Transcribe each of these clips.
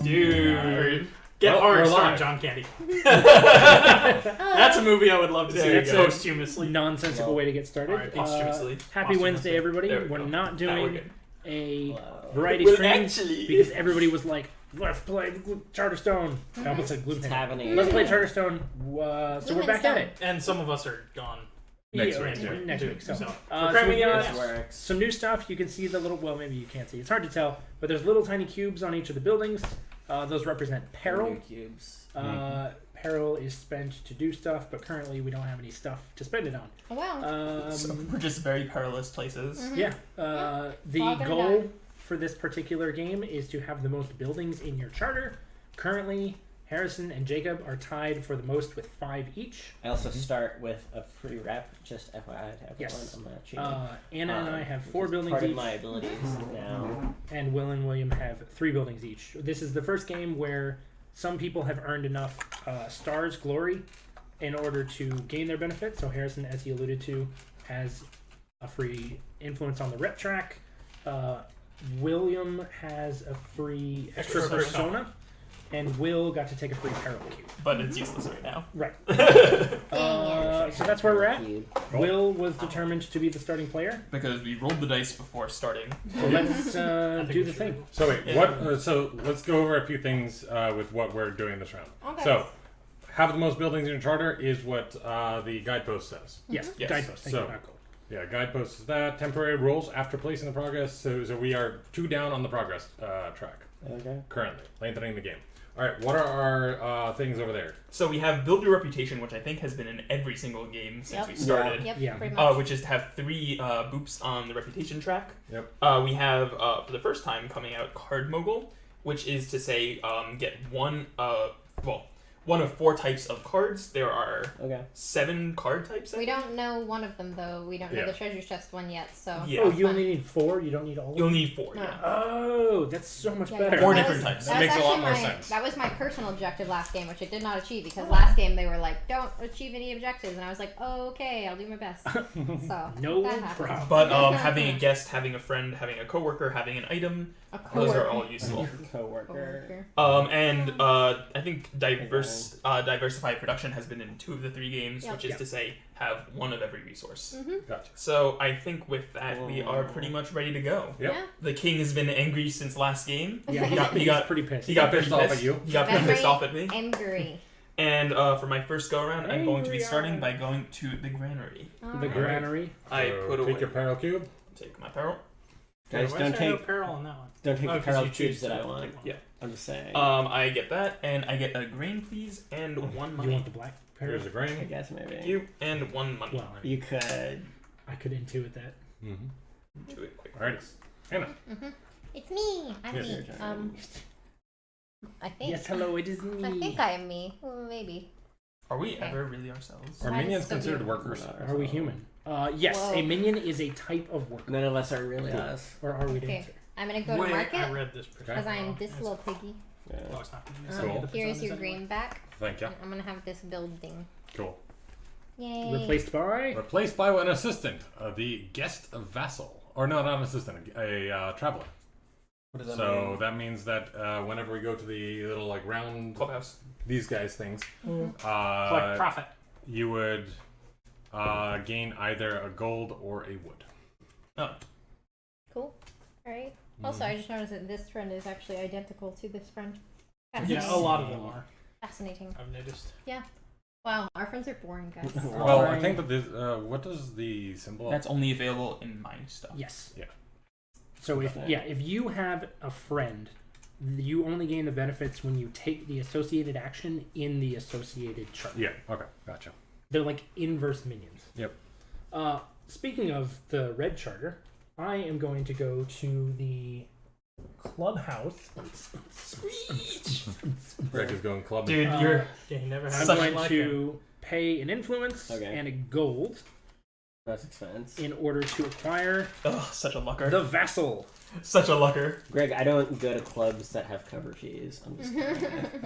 Dude. Get Orange starring John Candy. That's a movie I would love to see posthumously. Nonsensical way to get started. Happy Wednesday, everybody. We're not doing a variety stream because everybody was like, let's play Charterstone. I almost said Gloomhaven. Let's play Charterstone. So we're back at it. And some of us are gone. Next week. So we got some new stuff. You can see the little, well, maybe you can't see. It's hard to tell, but there's little tiny cubes on each of the buildings. Those represent peril. Cubes. Peril is spent to do stuff, but currently we don't have any stuff to spend it on. Oh, wow. So we're just very perilous places. Mm-hmm. Yeah. The goal for this particular game is to have the most buildings in your charter. Currently, Harrison and Jacob are tied for the most with 5 each. I also start with a free rep, just FYI to everyone. Yes. I'm not cheating. Anna and I have 4 buildings part each. of my abilities now. And Will and William have 3 buildings each. This is the first game where some people have earned enough stars, glory, in order to gain their benefit. So Harrison, as he alluded to, has a free influence on the rep track. William has a free extra persona. And Will got to take a free peril cube. But it's useless right now. Right. So that's where we're at. Will was determined to be the starting player. Because we rolled the dice before starting. So let's do the thing. So wait, what? So let's go over a few things with what we're doing this round. Okay. So, have the most buildings in your charter is what the guidepost says. Yes. Guidepost. Thank you, not goal. Yeah, guidepost is that. Temporary rules after placing the progress. So we are 2 down on the progress track. Okay. Currently, lengthening the game. All right, what are our things over there? So we have Build Your Reputation, which I think has been in every single game since we started. Yep, pretty much. Which is to have 3 boops on the reputation track. Yep. We have, for the first time, coming out Card Mogul, which is to say get one of 4 types of cards. There are 7 card types. We don't know one of them, though. We don't know the treasure chest one yet, so... Yeah. Oh, you only need 4? You don't need all of them? You'll need 4, No. yeah. Oh, that's so much better. 4 different types. That makes a lot more sense. That was my personal objective last game, which I did not achieve, because last game they were like, don't achieve any objectives, and I was like, oh, okay, I'll do my best. So, no that problem. But having a guest, having a friend, having a coworker, having an item, those are all useful. Coworker. And I think diversified production has been in 2 of the 3 games, which is to say have 1 of every resource. Gotcha. So I think with that we are pretty much ready to go. Yep. Yeah. The king has been angry since last game. Yeah, he got pretty pissed. He got pissed off at you. He got pretty pissed off at me. Angry. And for my first go around, I'm going to be starting by going to the granary. The granary. I put away. Take your peril cube. Take my peril. Guys, don't take peril on that one. Don't take the peril cubes that I want. Yeah. I'm just saying. I get that, and I get a grain, please, and 1 money. You want the black peril? Here's a grain. I guess maybe. Thank you, and 1 money. Well, You could. I could intuit that. Do it quick. Alright. Anna. It's me. I'm Yes. me. I think. Yes, hello, it is me. I think I am me. Well, maybe. Are we ever really ourselves? Are That is minions so considered weird. workers? Are we human? Yes, Whoa. a minion is a type of worker. None of us are really us. Or are we Okay. dancer? I'm gonna go to I market read this because I am this little piggy. Yeah. Oh, it's not. Cool. Here's your greenback. Thank you. I'm gonna have this building. Cool. Yay. Replaced by? Replaced by an assistant, the guest vassal. Or no, not an assistant, a traveler. What does that So mean? that means that whenever we go to the little like round Clubhouse. these guys things, Collect profit. you would gain either a gold or a wood. Oh. Cool. Alright. Also, I just noticed that this friend is actually identical to this friend. Yeah, a lot of them are. Fascinating. I've noticed. Yeah. Wow, our friends are boring, guys. Well, I think that this. What does the symbol? That's only available in my stuff. Yes. Yeah. So if you have a friend, you only gain the benefits when you take the associated action in the associated chart. Yeah. Okay. Gotcha. They're like inverse minions. Yep. Speaking of the red charter, I am going to go to the clubhouse. Greg is going club. Dude, you're never had I'm going to pay an influence and a gold. That's expense. In order to acquire such a lucker. The vassal. Such a lucker. Greg, I don't go to clubs that have cover fees. I'm just kidding.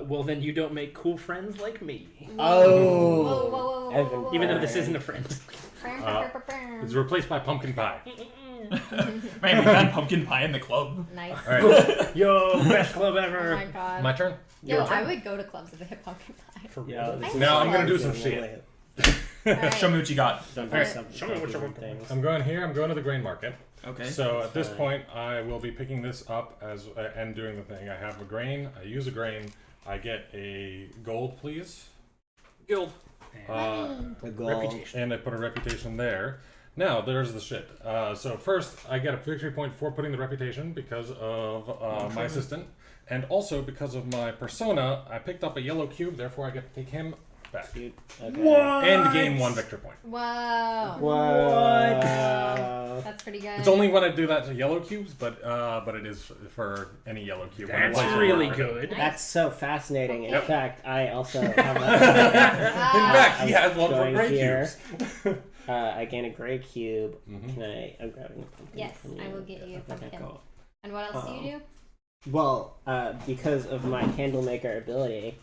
Well, then you don't make cool friends like me. Oh. Whoa. Even though this isn't a friend. It's replaced by pumpkin pie. Man, we had pumpkin pie in the club. Nice. All right. Yo, best club ever. Oh my god. My turn? Yo, I would go to clubs if they had pumpkin pie. For real. Yeah, Now I'm going to do some shit. Right. Show me what you got. Show me what you want. I'm going here. I'm going to the grain market. Okay. So at this point, I will be picking this up as and doing the thing. I have a grain. I use a grain. I get a gold, please. Guild. A gold. Reputation. And I put a reputation there. Now, there's the shit. So first, I get a victory point for putting the reputation because of my assistant. And also because of my persona, I picked up a yellow cube, therefore I get to take him back. Okay. What? And gain 1 victory point. Whoa. What? That's pretty good. It's only when I do that to yellow cubes, but it is for any yellow cube. That's really good. That's so fascinating. Okay. In fact, I also have In fact, he has one for gray cubes. I gain a gray cube. Can I? I'm grabbing a pumpkin. Yes, from I will get you a pumpkin. Okay, cool. And what else do you do? Well, because of my candle maker ability,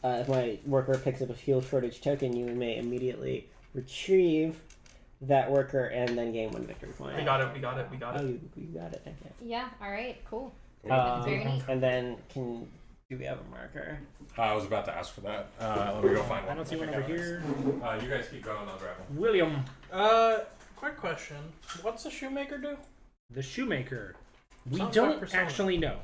if my worker picks up a fuel shortage token, you may immediately retrieve that worker and then gain 1 victory point. We got it. Oh, you got it. Okay. Yeah, alright, cool. Very neat. And then do we have a marker? I was about to ask for that. Let me go find one. I don't see one over here. You guys keep going. I'll grab one. William. Quick question. What's the shoemaker do? The shoemaker. We Sounds don't like actually know.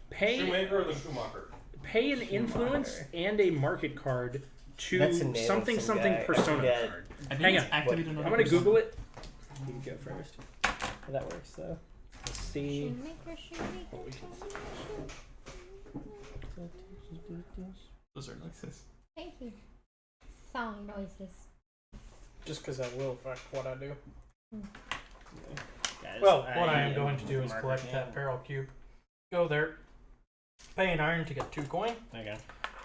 Pay Shoemaker or the Schumacher? Pay an influence and a market card to That's a name of something some something guy. I persona forget. card. I think Hang it's on. activated I'm another gonna person. Google it. You can go first. That works though. Let's see. Those are noises. Thank you. Song noises. Just because that will affect what I do. Guys, Well, what I am going to do is collect that peril cube. Go there. Pay an iron to get 2 coin. Okay.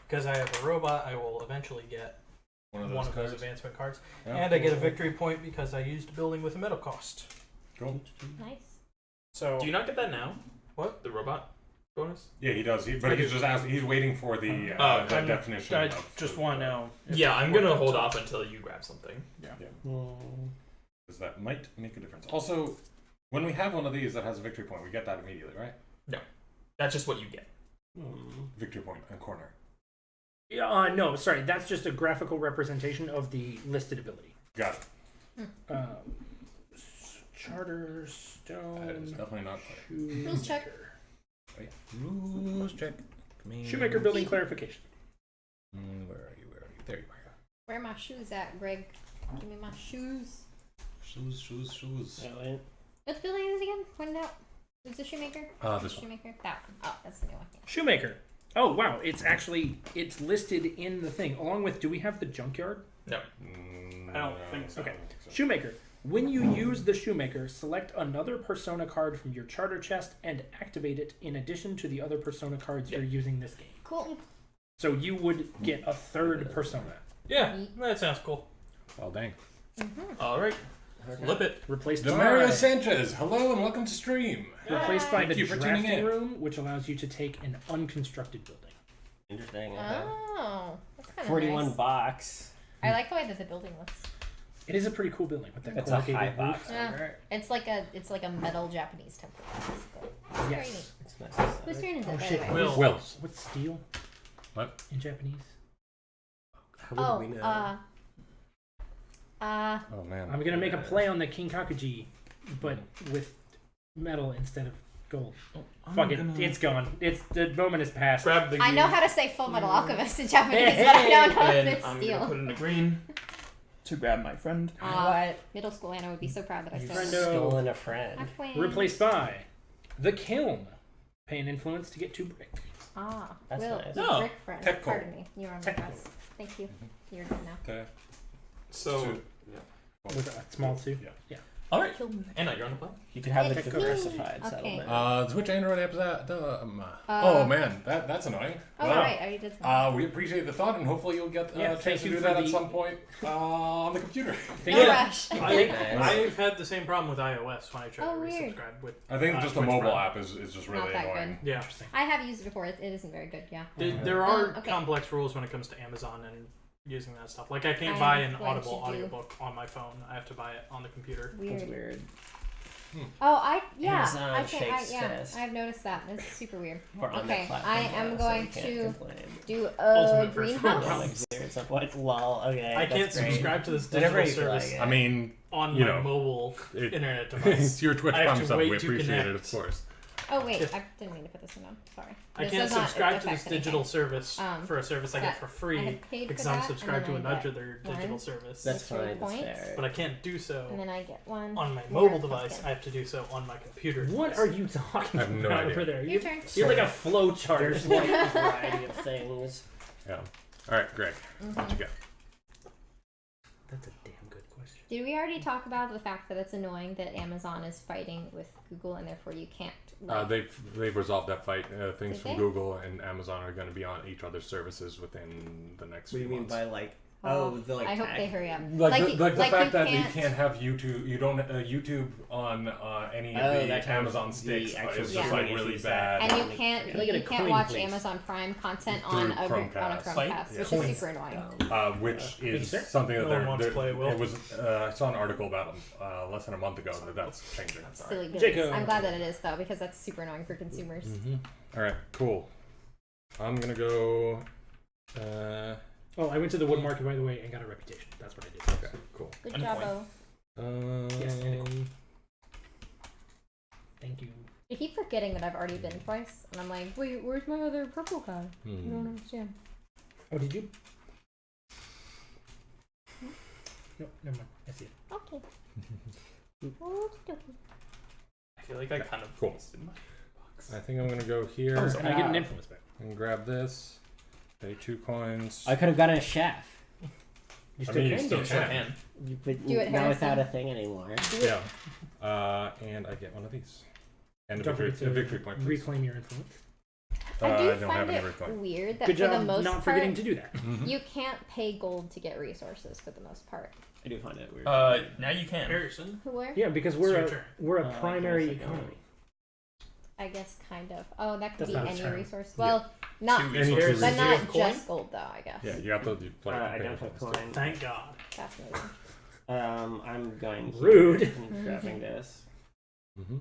Because I have a robot, I will eventually get one of those cards? advancement cards. Yeah. And I get a victory point because I used a building with a metal cost. Cool. Nice. So Do you not get that now? What? The robot bonus? Yeah, he does. But he's just asking. He's waiting for the definition. I of just want to know. if Yeah, it I'm gonna worked hold out. off until you grab something. Because that might make a difference. Also, when we have one of these that has a victory point, we get that immediately, right? That's just what you get. Victory point and corner. No, sorry. That's just a graphical representation of the listed ability. Got it. Charterstone. That is definitely not clear. Rules check. Wait. Rules check. Shoemaker building clarification. Where are you? There you are. Where are my shoes at, Greg? Give me my shoes. Shoes. What building is it again? Point it out. Who's the shoemaker? This one. Shoemaker? That one. Oh, that's the new one. Shoemaker. Oh wow, it's listed in the thing along with. Do we have the junkyard? No. I don't think so. Okay. Shoemaker. When you use the Shoemaker, select another persona card from your charter chest and activate it in addition to the other persona cards you're using this game. Cool. So you would get a third persona. Yeah, that sounds cool. Well, dang. All right. Flip it. Replaced Demario by, Sanchez, hello and welcome to stream. replaced by Thank the you for tuning drafting in. room, which allows you to take an unconstructed building. Interesting. Oh, that's kind of 41 nice. box. I like the way that the building looks. It is a pretty cool building with that It's a corrugated high roof. box. Yeah. It's like a metal Japanese temple. Basically. It's very neat. Yes. It's nice. Whose turn is it? Oh by shit. the way? Will. What's steel? What? In Japanese? How would we know? Oh man. I'm gonna make a play on the Kinkakuji, but with metal instead of gold. Fuck it, it's gone. The moment is past. Grab the green. I know how to say Full Metal Alchemist in Japanese, but I don't know And if it's I'm gonna steel. put in a green to grab my friend. What? Middle school Anna would be so proud that I said Friendo. that. Stolen a friend. My twins. Replaced by the Kiln. Pay an influence to get 2 brick. Ah, That's Will, nice. the No. brick friend. Technical. Pardon me. You're on my Technical. press. Thank you. You're good now. Okay. So, With a small 2. Yeah. all right. Anna, you're on the play. You could have It's a me. diversified Okay. settlement. Which Android app is that? Oh man, that's annoying. Oh, Wow. right. I already did something. We appreciate the thought, and hopefully you'll get Yeah, a thank chance to you do for that at the- some point on the computer. No rush. I've had the same problem with iOS when I tried Oh, to weird. resubscribe with. I think just the Twitch mobile Prime. app is just really Not that annoying. good. Yeah. I have used it before. It isn't very good, yeah. There are okay. complex rules when it comes to Amazon and using that stuff. Like I can't I'm buy an going Audible to do- audiobook on my phone. I have to buy it on the computer. That's Weird. weird. Amazon I shakes fist. I've noticed that. It's super weird. We're on Okay, that platform I am now, going so we to can't complain. do Ultimate a first greenhouse. At some point, lol. Okay, I can't that's great. subscribe to this Whatever digital you feel service like I mean, on you my know, mobile it- internet device. it's your Twitch I have Prime to sub. wait We to appreciate it, connect. of course. Oh wait, I didn't mean to put this one down. Sorry. I This can't does not subscribe to affect this digital anything. service for a service I get for I free had paid because for I'm that, subscribed to and then I another get digital one. service. That's Three fine. That's points. fair. But I can't do so And then I get one. on my more mobile device. token. I have to do so on my computer. What device. are you talking I have no about idea. over there? Your turn. You're like a flow chart. There's like a variety of things. Yeah. All right, Greg. What you got? That's a damn good question. Did we already talk about the fact that it's annoying that Amazon is fighting with Google and therefore you can't? Like, They've resolved that fight. Things Did from they? Google and Amazon are going to be on each other's services within the next What do few you mean months. by like? Oh, the like. I hope tag? they hurry up. Like the fact you that you can't have YouTube, you don't YouTube on any of the that Amazon the sticks actual is Yeah. just like really issues bad. And you can't Can I get a you can't coin, watch please? Amazon Prime content Through on a Chromecast. Chromecast, Yeah. which Coins. is super annoying. Which is sir? something that No one wants to play, Will. it was. I saw an article about less than a month ago that's changing. Silly goodness. Jacob. I'm glad that it is though because that's super annoying for consumers. All right, cool. I'm gonna go. Oh, I went to the wood market, by the way, and got a reputation. That's what I did. Okay, cool. Good And a job, coin. Yes, and a coin. Thank you. I keep forgetting that I've already been twice, and I'm like, wait, where's my other purple guy? I don't understand. Oh, did you? No, never mind. I see it. Okay. I feel like I kind of Cool. in my box. I think I'm gonna go here Oh, can I get an influence back? and grab this. Pay 2 coins. I could have gotten a chef. You I still mean, you can still get Sure it. can. But Do it, now Harrison. without a thing anymore. Yeah. And I get one of these. And a Don't victory, forget to a victory point. Please. reclaim your influence. I do I don't have find any it reclaim. weird that Good for the job most not part, forgetting to do that. you can't pay gold to get resources for the most part. I do find it weird. Now you can. Harrison. Where? Yeah, because It's your we're turn. we're a I primary guess I don't. economy. I guess kind of. Oh, that could That's be not a any term. resource. Well, not Two Any resources. two but resources. not Do you have just gold though. I guess. Yeah, you have to play. I pay don't have points. coin. Thank God. Fascinating. I'm going here Rude. and grabbing this. Mm-hmm.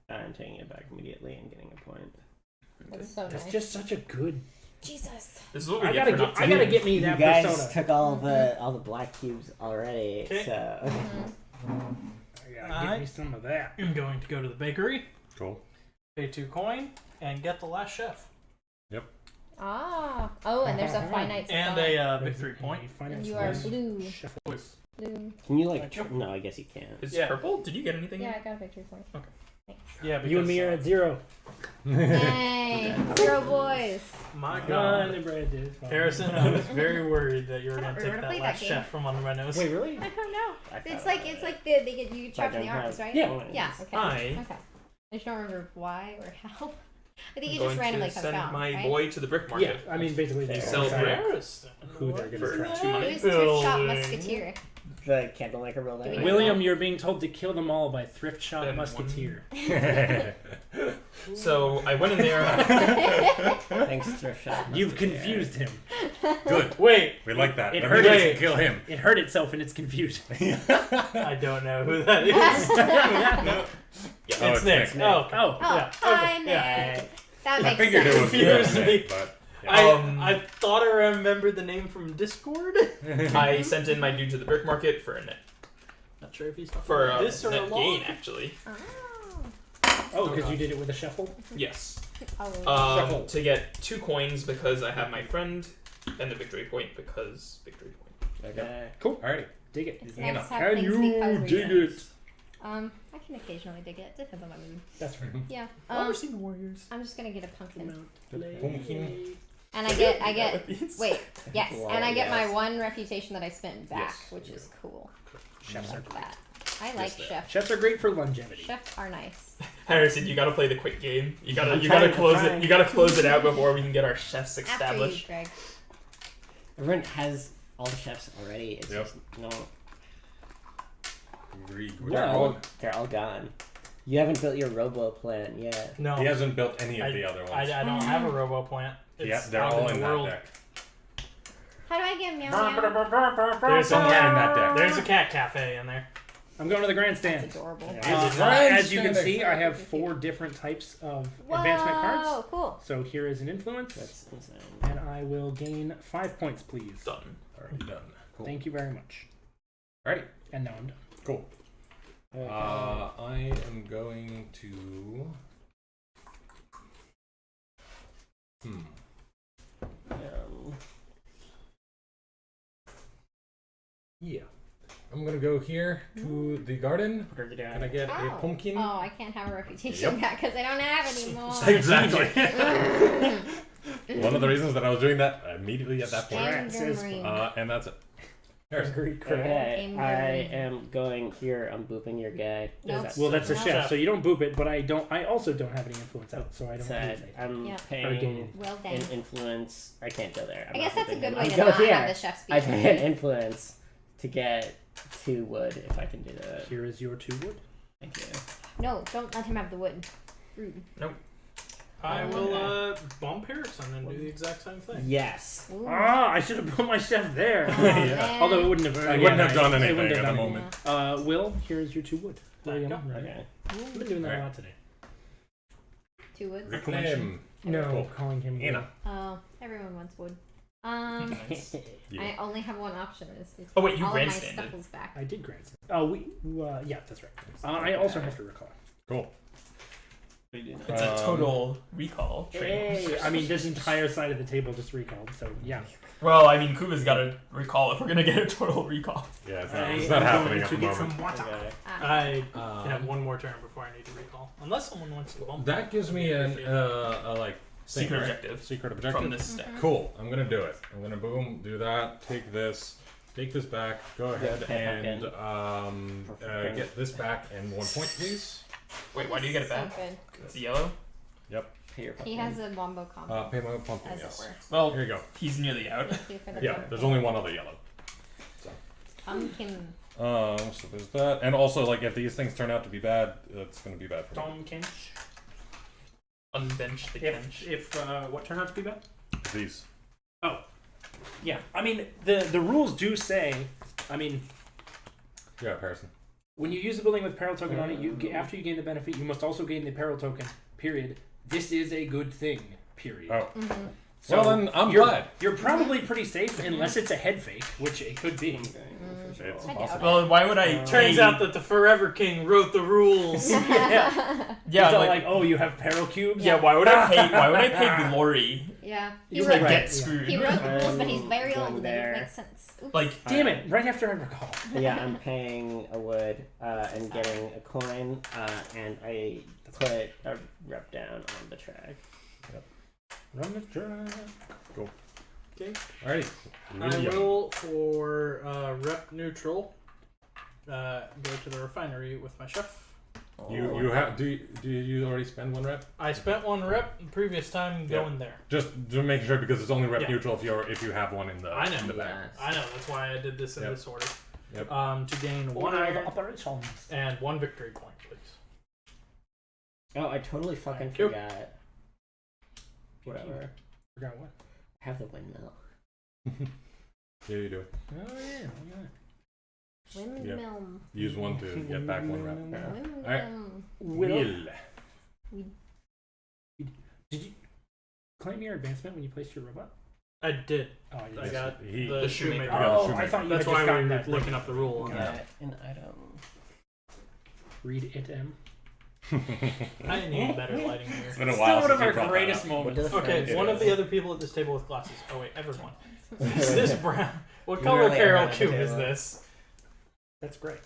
I'm taking it back immediately and getting a point. That's so That's nice. just such a good. Jesus. This is what we I get gotta for get. not I gotta taking- get me You that guys persona. took all the black cubes already, Okay. so I gotta get me some of that. I'm going to go to the bakery, Cool. pay 2 coin, and get the last chef. Ah. Oh, and there's a finite supply. And a victory point. And you are blue. Voice. Blue. can you like? No, I guess you can't. Is Yeah. purple? Did you get anything? Yeah, I got a victory point. Yeah, because You and me are at 0. Hey, 0 boys. my None God. of bread is fine. Harrison, I was very worried that you were I going don't to take remember that playing last that chef from under my nose. Wait, really? I don't know. I It's thought like about it. they get you chop from the don't arms, have right? Yeah. coins. Yeah. Okay. Okay. I just don't remember why or how. I think I'm it going just randomly to comes send out. my right? boy to the brick Yeah, market. I mean basically they Sell decide brick. Harrison. who they're For gonna try. 2 It money. was Thrift Shop Building. Musketeer. The candlemaker building. Do we- William, you're being told to kill them all by Thrift Shop Then Musketeer. So I went in there. Thanks, thrift shop. You've confused him. Good. Wait, We like that. It That hurt means we it. can kill him. It hurt itself in its confusion. I don't know who that is. Yeah. Oh, it's Nick. Nick. Oh, okay. Oh, Oh, Yeah, hi, okay, Nick. yeah. That I makes figured sense. it was Confused me. Nick, but I thought I remembered the name from Discord. I sent in my dude to the brick market for a net Not sure if he's talking for about a this or a net log. gain actually. oh, because you did it with a shuffle. Yes. Oh. Shuffle. To get 2 coins because I have my friend, and the victory point because victory point. Okay. Alrighty. Dig it. It's Hang nice on. to have Can things you because dig reasons. it? I can occasionally dig it. Depends on my mood. That's right. Yeah. the Warriors. I'm just gonna get a pumpkin. Pumpkin. And I get wait, yes, Wow, and I get my yes. 1 reputation that I spent back, Yes. which is cool. Chefs I are like that. I like they are. chefs. Chefs are great for longevity. Chefs are nice. Harrison, you gotta play the quick game. You gotta I'm you trying, gotta I'm close trying. it. You gotta close it out before we can get our chefs After you, established. Greg. Everyone has all the chefs already. It's Yep. just no. Agreed. Well, They're all gone. You haven't built your robo plant yet. No, He hasn't built any of I- the other I ones. don't have a robo plant. Yeah, It's they're out all in in the that world. deck. How do I get meow meow? There's a All in that deck. There's a cat cafe in there. I'm going to the grandstand. That's adorable. As you can see, I have 4 different types of advancement cards. Oh, cool. So here is an influence. That's insane. And I will gain 5 points, please. Done. Already done. Cool. Thank you very much. Alrighty. And now I'm done. Cool. Okay. I am going to. Yeah. I'm gonna go here to the garden. Can I get a pumpkin? Oh, I can't have a reputation back because I don't have any more. Exactly. One of the reasons that I was doing that immediately at that point. And that's it. Okay, I am going here. I'm booping your guy. Nope. Well, that's a chef, so you don't boop it, but I also don't have any influence out, so I don't Sad. boop it. I'm paying well done. an influence. I can't go there. I guess that's a good way to not have the chef's speech. I pay an influence to get 2 wood if I can do that. Here is your 2 wood. Thank you. No, don't let him have the wood. Rude. Nope. I will bump Harrison and do the exact same thing. Yes. Ooh. I should have put my chef there. Yeah. Although it wouldn't have. It wouldn't have done anything at the moment. Will, here is your 2 wood. There you go. Okay. I've been doing that a lot today. 2 woods. Reclaim. No, calling him Anna. Oh, everyone wants wood. Nice. I only have one option. Is to Oh wait, you all of my grandstanded. stuffles back. I did grandstand. Oh, yeah, that's right. I also have to recall. Cool. It's a total recall training. Hey, I mean, this entire side of the table just recalled, so yeah. Well, I mean, Kuba's got to recall if we're gonna get a total recall. Yeah, it's not happening at the moment. I have one more turn before I need to recall, unless someone wants to bump. That gives me a secret objective. Secret objective From this stack. Cool. I'm gonna do it. I'm gonna do that. Take this back. Go ahead and get this back and 1 point, please. Wait, why do you get it back? So good. It's yellow. Yep. He has a wombo combo. Pay my pumpkin. As Yes. it were. Well, here you go. He's nearly out. Thank you for the Yeah. There's only one other yellow. pumpkin. So there's that, and also like if these things turn out to be bad, that's gonna be bad for me. Tom Kinch. Unbench the Kench. If what turned out to be bad? These. Oh, yeah. I mean, the rules do say. I mean, yeah, Harrison. When you use a building with peril token on it, after you gain the benefit, you must also gain the peril token. Period. This is a good thing. Period. Oh. Mm-hmm. So well, then I'm glad. You're probably pretty safe unless it's a head fake, which it could be. It's well, why would I? Turns out that the Forever King wrote the rules. Yeah, like oh, you have peril cubes. Yeah, why would I pay? Why would I pay Glory? Yeah, he wrote, get screwed. He wrote the rules, but he's very old, and it makes sense. Oops. Like, damn it! Right after I recall. Yeah, I'm paying a wood and getting a coin, and I put a rep down on the track. Yep. Run the track. Cool. Okay. Alrighty. I will, for rep neutral, go to the refinery with my chef. You have do you already spend 1 rep? I spent 1 rep the previous time going there. Just to make sure because it's only rep neutral if you have one in the in the bag. I know, that's why I did this in this order. Yep. To gain 1 iron and 1 victory point, please. Oh, I totally fucking forgot. Whatever. Forgot what? I have the windmill. Yeah, you do. Oh yeah. Windmill. Yep. Use 1 to get back 1 rep. Windmill. Will. Did you claim your advancement when you placed your robot? I did. Oh, I got the shoemaker. Oh, I thought you that's had why just we were that looking up the rule. Got an item. Read it, M. I need better lighting here. It's been a while. Still one of our greatest moments. Okay, one of the other people at this table with glasses. Oh wait, everyone. Is this brown? What color peril cube is this? That's great.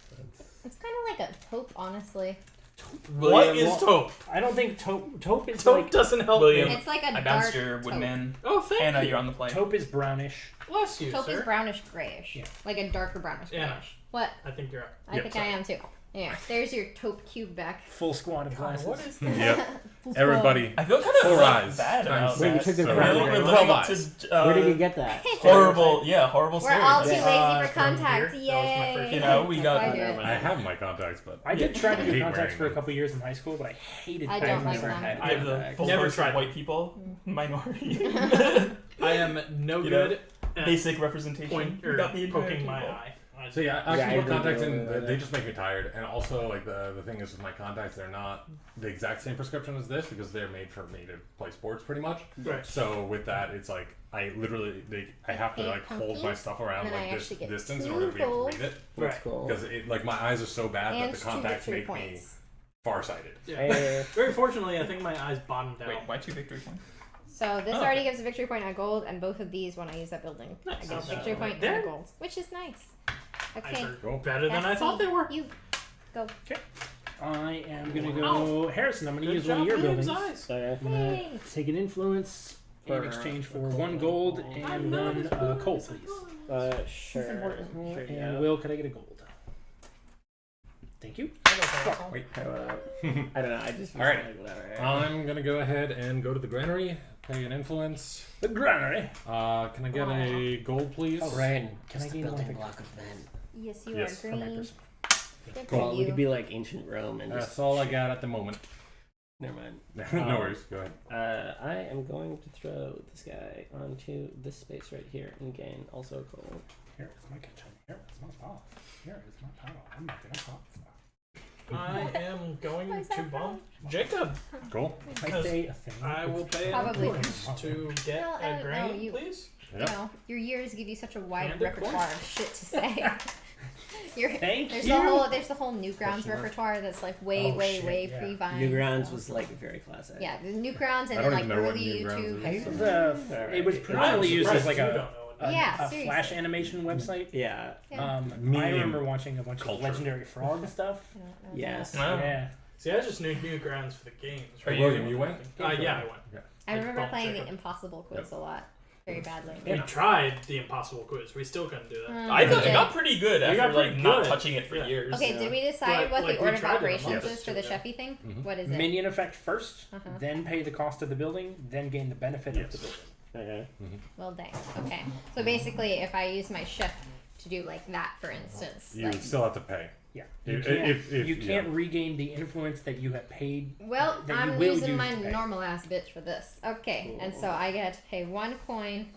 It's kind of like a taupe, honestly. What is taupe? I don't think taupe is taupe like... doesn't help William, me. It's like a I dark bounced your taupe. woodman. Oh, thank Anna, you. you're on the plane. Taupe is brownish. Bless you, Taupe sir. is brownish grayish. Yeah. Like a darker brownish grayish. Anna. What? I think you're up. I think I am too. Yeah, there's your taupe cube back. Full squad of glasses. What is this? Yep. Everybody. I feel kind of 4 eyes. bad about Wait, you that. took the So crown. We're living 12 up eyes. to, Where did you get that? horrible We're all too stereotypes. lazy for contacts. from here. That was my Yay! first You know, we got. That's why I do it. I have my contacts, but I did try to I do hate contacts for wearing a couple years in high school, but I hated I them. don't like never them. had I have the contacts. full Never version tried of white people minority. I am no You good know, at Basic representation. point We or got the entire poking my people. eye. I So yeah, I can put contacts in. They just make me tired, and also like the thing is with my contacts, they're not the exact same prescription as this because they're made for me to play sports pretty much. Right. So with that, it's like I literally I have to like hold my stuff around like this distance in order to be able to read it. Right. Because like my eyes are so bad that the contacts make me farsighted. Yeah. Very fortunately, I think my eyes bottomed out. Wait, why 2 victory points? So this already gives a victory point on gold, and both of these when I use that building, I get a victory point and a gold, which is nice. Okay. Better than I thought they were. You go. Okay. I am gonna go Harrison. I'm gonna use one of your buildings. Okay. I'm gonna take an influence in exchange for 1 gold and 1 coal, please. Sure. And Will, could I get a gold? Thank you. Wait. I don't know. I just. All right. Like whatever. I'm gonna go ahead and go to the granary. Pay an influence. The granary. Can I get a gold, please? Oh, right. Can I get a building block of men? Yes, you are green. Well, we could be like ancient Rome and that's all I got at the moment. Never mind. No worries. Go ahead. I am going to throw this guy onto this space right here and gain also gold. Here is my kitchen. Here is my pot. Here is my paddle. I'm making a pot. I am going to bump Jacob. Cool. I will pay to get a grain, please. You know, your years give you such a wide repertoire of shit to say. There's the whole Newgrounds repertoire that's like way pre-Vine. Newgrounds was like very classic. Yeah, the Newgrounds and then like early YouTube. It was predominantly used as like a Flash animation website. Yeah. I remember watching a bunch of Legendary Frog stuff. Yes. Yeah. See, I just knew Newgrounds for the games. Right? William, you went? Yeah, I went. Yeah. I remember playing the Impossible Quiz a lot. Very badly. We tried the Impossible Quiz. We still couldn't do that. I thought it got pretty good after not touching it for years. Okay, did we decide what the order of operations is for the Sheffy thing? What is it? Minion effect first, then pay the cost of the building, then gain the benefit of the building. Okay. Well, dang. Okay. So basically, if I use my chef to do like that, for instance, you still have to pay. Yeah. You can't regain the influence that you have paid. Well, I'm using my normal ass bitch for this. Okay. Cool. And so I get to pay 1 coin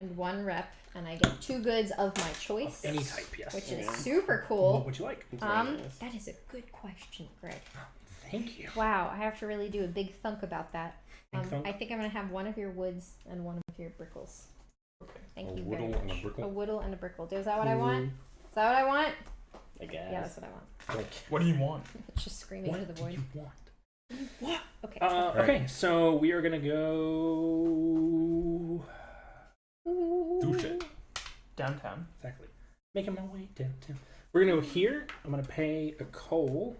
and 1 rep, and I get 2 goods of my choice. Of any type, yes. Which is super cool. What would you like? That is a good question, Greg. Thank you. Wow, I have to really do a big thunk about that. I think I'm going to have 1 of your woods and 1 of your brickles. Okay. Thank you very much. And a brickle? A whittle and a brickle. Is that what I want? Is that what I want? I guess. Yeah, that's what I want. What do you want? It's just screaming into the void. What do you want? What? Okay. Okay, so we are going to go... Do shit. Downtown. Exactly. Making my way downtown. We're going to go here. I'm going to pay a coal.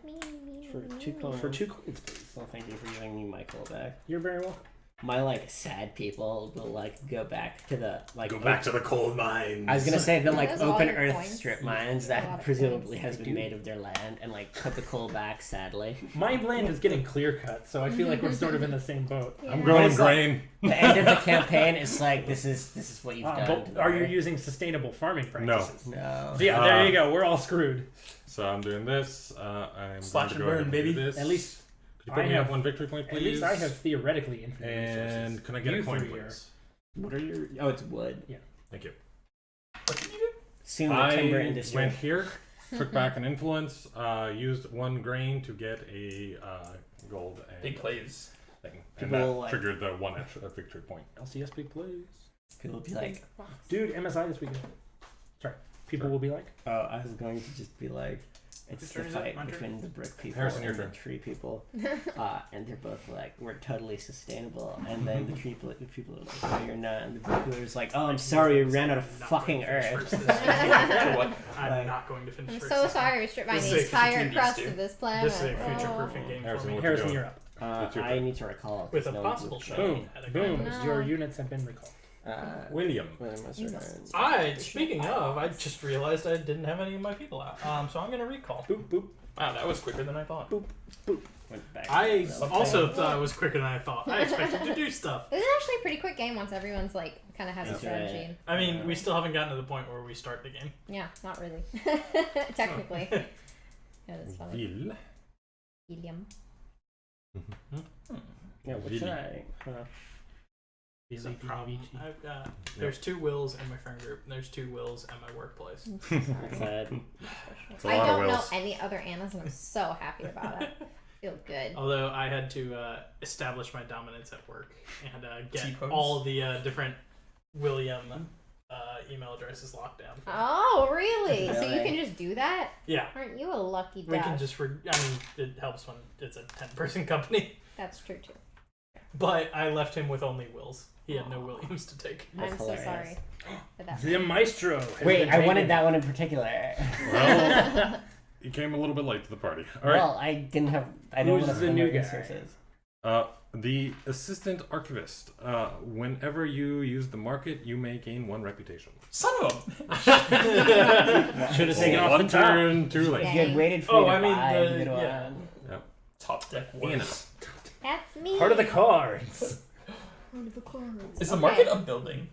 For 2 coins. For 2 coins, please. Well, thank you for giving me my coal back. You're very welcome. My sad people will go back to the go back to the coal mines. I was gonna say the open earth points. strip mines that presumably has been made of their land and put the coal back. Sadly, my land is getting clear cut, so I feel like we're sort of in the same boat. Yeah. I'm growing grain. The end of the campaign is this is what you've done. But are you using sustainable farming practices? No. So yeah, there you go. We're all screwed. So I'm doing this. I'm slash and burn, baby. This. At least. Could you put me up 1 victory point, please? At least I have theoretically infinite resources. And can I get a coin, please? What are your... Oh, it's wood. Yeah. Thank you. What did you do? Soon the timber industry. Went here, took back an influence, used 1 grain to get a gold and big plays thing. And that triggered the 1 extra victory point. LCS big plays. People will be like... Dude, MSI this weekend. Sorry. People will be like... Oh, I was going to just be like... It's the fight between the brick people and the tree people, and they're both we're totally sustainable. And then the people are like, no, you're not. And the brick people are like, oh, I'm sorry, we ran out of fucking earth. I'm not going to finish. I'm so sorry to strip my entire crust of this planet. This is a future-proofing game for me. Harrison, you're up. I need to recall. With a possible shot. Boom. Your units have been recalled. William. Speaking of, I just realized I didn't have any of my people out. So I'm going to recall. Boop, boop. Wow, that was quicker than I thought. Boop, boop. Went back. I also thought it was quicker than I thought. I expected to do stuff. This is actually a pretty quick game once everyone's kind of has a strategy. Right. I mean, we still haven't gotten to the point where we start the game. Yeah, not really. Technically. Yeah, that's funny. William. Helium. Yeah, what should I... It's a problem. I've got there's 2 wills in my friend group, and there's 2 wills at my workplace. I don't know any other Annas, and I'm so happy about it. Feel good. Although I had to establish my dominance at work and get all the different William email addresses locked down. Oh, really? So you can just do that? Yeah. Aren't you a lucky duck? We can just. It helps when it's a 10-person company. That's true too. But I left him with only wills. He had no Williams to take. I'm so sorry for that. The Maestro. Wait, I wanted that one in particular. Well, you came a little bit late to the party. All right. Well, I didn't have. I don't have the new resources. The assistant archivist. Whenever you use the market, you may gain 1 reputation. Son of a... Should have taken off the top. Turn too late. If you had waited for me to buy the middle yeah. one. Yep. Top deck Anna. works. That's me. Part of the cards. Part of the cards. Is the market a building?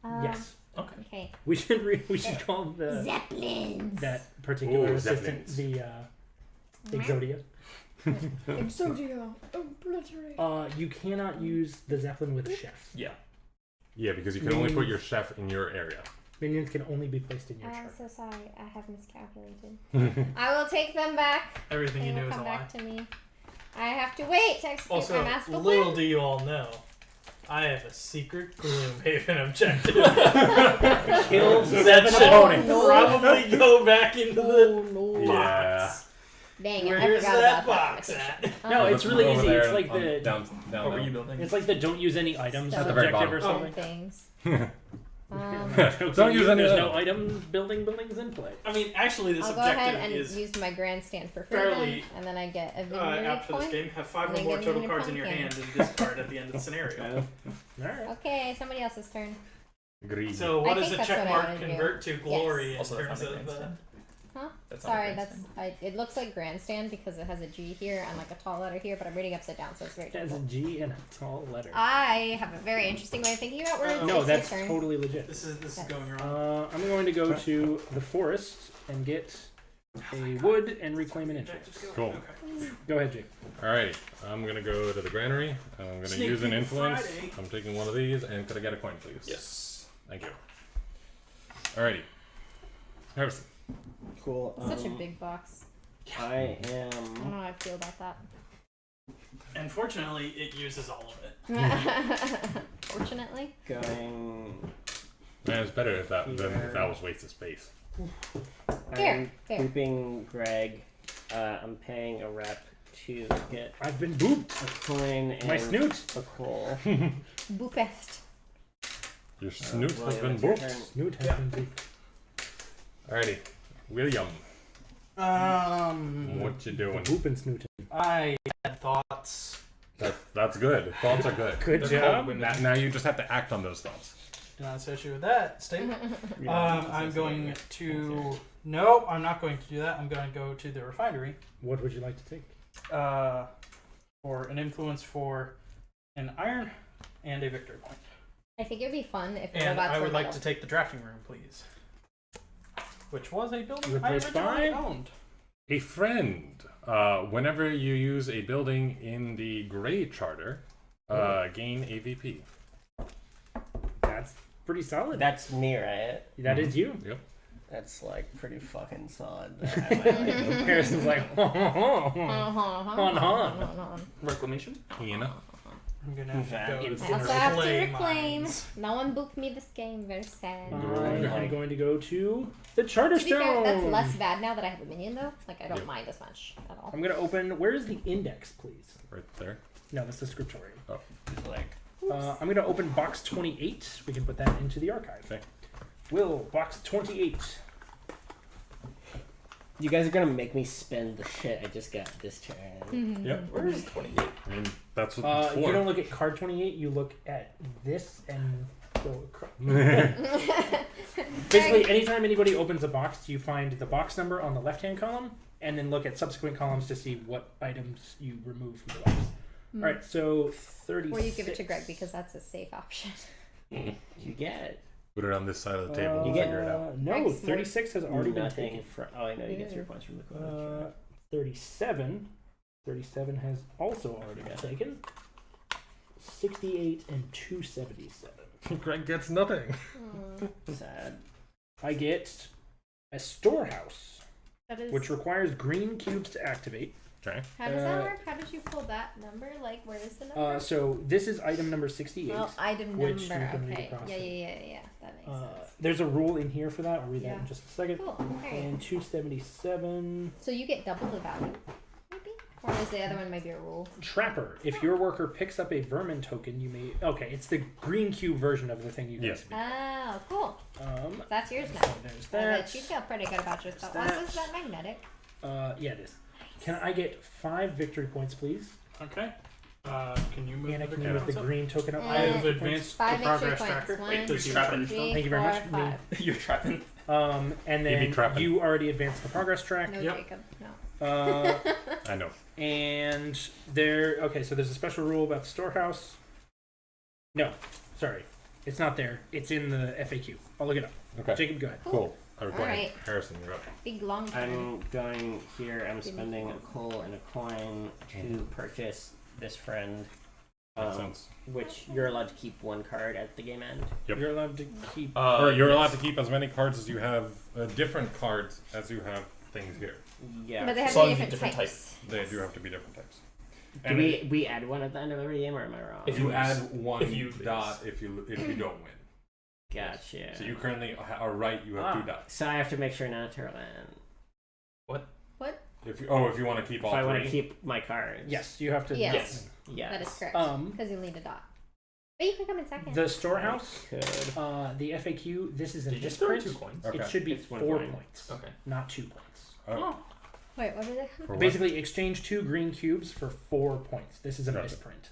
Yes. Okay. We should call the Zeppelins. that particular assistant Zeppelins. the Exodia. Exodia. Obliterate. You cannot use the Zeppelin with a chef. Yeah. Yeah, because you can only put your chef in your area. Minions can only be placed in your I'm chart. so sorry. I have miscalculated. I will take them back. Everything They you will know is a come lie. back to me. I have to wait to execute Also, my master little plan. do you all know, I have a secret Gloomhaven objective. Kill That should opponents. probably go back into the box. Dang it, I Where's forgot that about box that. at? No, it's really Over easy. there It's like on- the down What were there. you building? it's like the don't use any items At the very objective or bottom. something. Things. Don't use any There's of no them. items buildings in play. I mean, actually, this I'll go ahead objective and is use my grandstand for free, fairly, and then I get a vineyard apt for this point. game. Have 5 And or then more get total a cards in your pumpkin. hand and discard at the end of the scenario. Alright. Okay, somebody else's turn. Greed. So, what I does think a that's what check I mark wanna do. convert to glory Also, in that's terms not a of grandstand. Huh? That's not a Sorry, grandstand. it looks like grandstand because it has a G here and like a tall letter here, but I'm reading upside down, so it's very It has a difficult. G and a tall letter. I have a very interesting way of thinking about words. No, It's that's your turn. totally legit. This is Yes. going wrong. I'm going to go to the forest and get a wood and reclaim an interest. Cool. Okay. Go ahead, Jake. Alrighty, I'm gonna go to the granary. I'm gonna Sneak use an peek influence. Friday. I'm taking one of these, and could I get a coin, please? Yes. Thank you. Alrighty. Harrison. Cool. Such a big box. I I don't know am how I feel about that. Unfortunately, it uses all of it. Fortunately. going. Man, it's better if that than if that was waste of space. Fair, I'm keeping Greg. I'm paying a rep to get I've been booped. a coin and My snoot. a coal. Boopest. Your snoot has William, been it's your booped. turn. Snoot has Yeah. been booped. Alrighty, William, what you doing? Boop and snoot. I had thoughts. That's good. Thoughts are good. Good They're job. called Now you just have to act on those thoughts. Do not associate with that statement. Yeah, I'm going to. No, I'm not going to do that. I'm going to go to the refinery What would you like to take? for an influence for an iron and a victory point. I think it'd be fun if the And robots I were would like little. to take the drafting room, please. Which was a building I Replace originally by? owned. A friend. Whenever you use a building in the Gray Charter, gain a VP. That's pretty solid. That's me, right? That is you. Yep. That's like pretty fucking solid. Harrison's like, Reclamation? Hina. I'm gonna have to go I I also have to clay reclaim. mines. No one booked me this game. Very sad. I'm going to go to the To be fair, Charterstone. that's less bad now that I have a minion, though. Like, I don't Yep. mind as much at all. I'm going to open. Where is the index, please? Right there. No, that's the scriptorium. It's like I'm going to open box 28. We can put that into the archive. Okay. Will, box 28. you guys are gonna make me spend the shit I just got this turn. Yep. Where is 28? I mean, that's what it's You for. don't look at card 28. You look at this and go across. Basically, anytime anybody opens a box, you find the box number on the left-hand column, and then look at subsequent columns to see what items you remove from the box. All right, so 36. Or you give it to Greg because that's a safe option. You get Put it on this side of the table. You We'll get- figure it out. No, Greg's 36 has already been nothing taken. from. Oh, I know you get 3 points from the quote. 37. 37 has also already been taken. 68 and 277. Greg gets nothing. Sad. I get a storehouse, That is... which requires green cubes to activate. Okay. How does that work? How did you pull that number? Like, where is the number? So this is item number 68. Oh, item which number. you can read Okay. across Yeah. it. That makes sense. There's a rule in here for that. I'll read that Yeah. in just a second. Cool. Okay. And 277. So you get double the value, maybe? Or is the other one maybe a rule? Trapper. If your worker picks up a vermin token, you may... Okay, it's the green cube version of the thing you guys made. Oh, cool. That's yours now. So there's that. You feel pretty good about yourself. Also, is that magnetic? Yeah, it is. Can I get 5 victory points, please? Okay. Can you move Anna, the can you move the green token up? I have advanced the 5 victory progress points. tracker. 1, Wait, there's 2, trapping. 3, Thank you very 4, much. 5. You're trapping. And then trapping. you already advanced the progress track. No, Yep. Jacob. No. I know. And there... Okay, so there's a special rule about the storehouse. No, sorry. It's not there. It's in the FAQ. I'll look it up. Okay. Jacob, go ahead. Cool. All right. Harrison, you're up. Big long turn. I'm going here. I'm spending a coal and a coin to purchase this friend. Makes sense. Which you're allowed to keep 1 card at the game end. Yep. You're allowed to keep... Or you're allowed to keep as many cards as you have, different cards as you have things here. Yeah. But they have So to be different different types. types. They do have to be different types. Do we add 1 at the end of every game, or am I wrong? If you add 1 if you dot, if you don't win. Gotcha. So you currently are right. You have 2 dots. So I have to make sure not to land. What? If you want to keep all If I 3. want to keep my cards. Yes, you have to... Yes. Yes. That is correct. Um, Because you'll need a dot. But you can come in second. The storehouse, Could. the FAQ, this is a Did you throw misprint. 2 coins? Okay. It should be It's 1 4 point. points, Okay. not 2 points. Oh. Wait, what are they? For what? Basically, exchange 2 green cubes for 4 points. This is a Gotcha. misprint.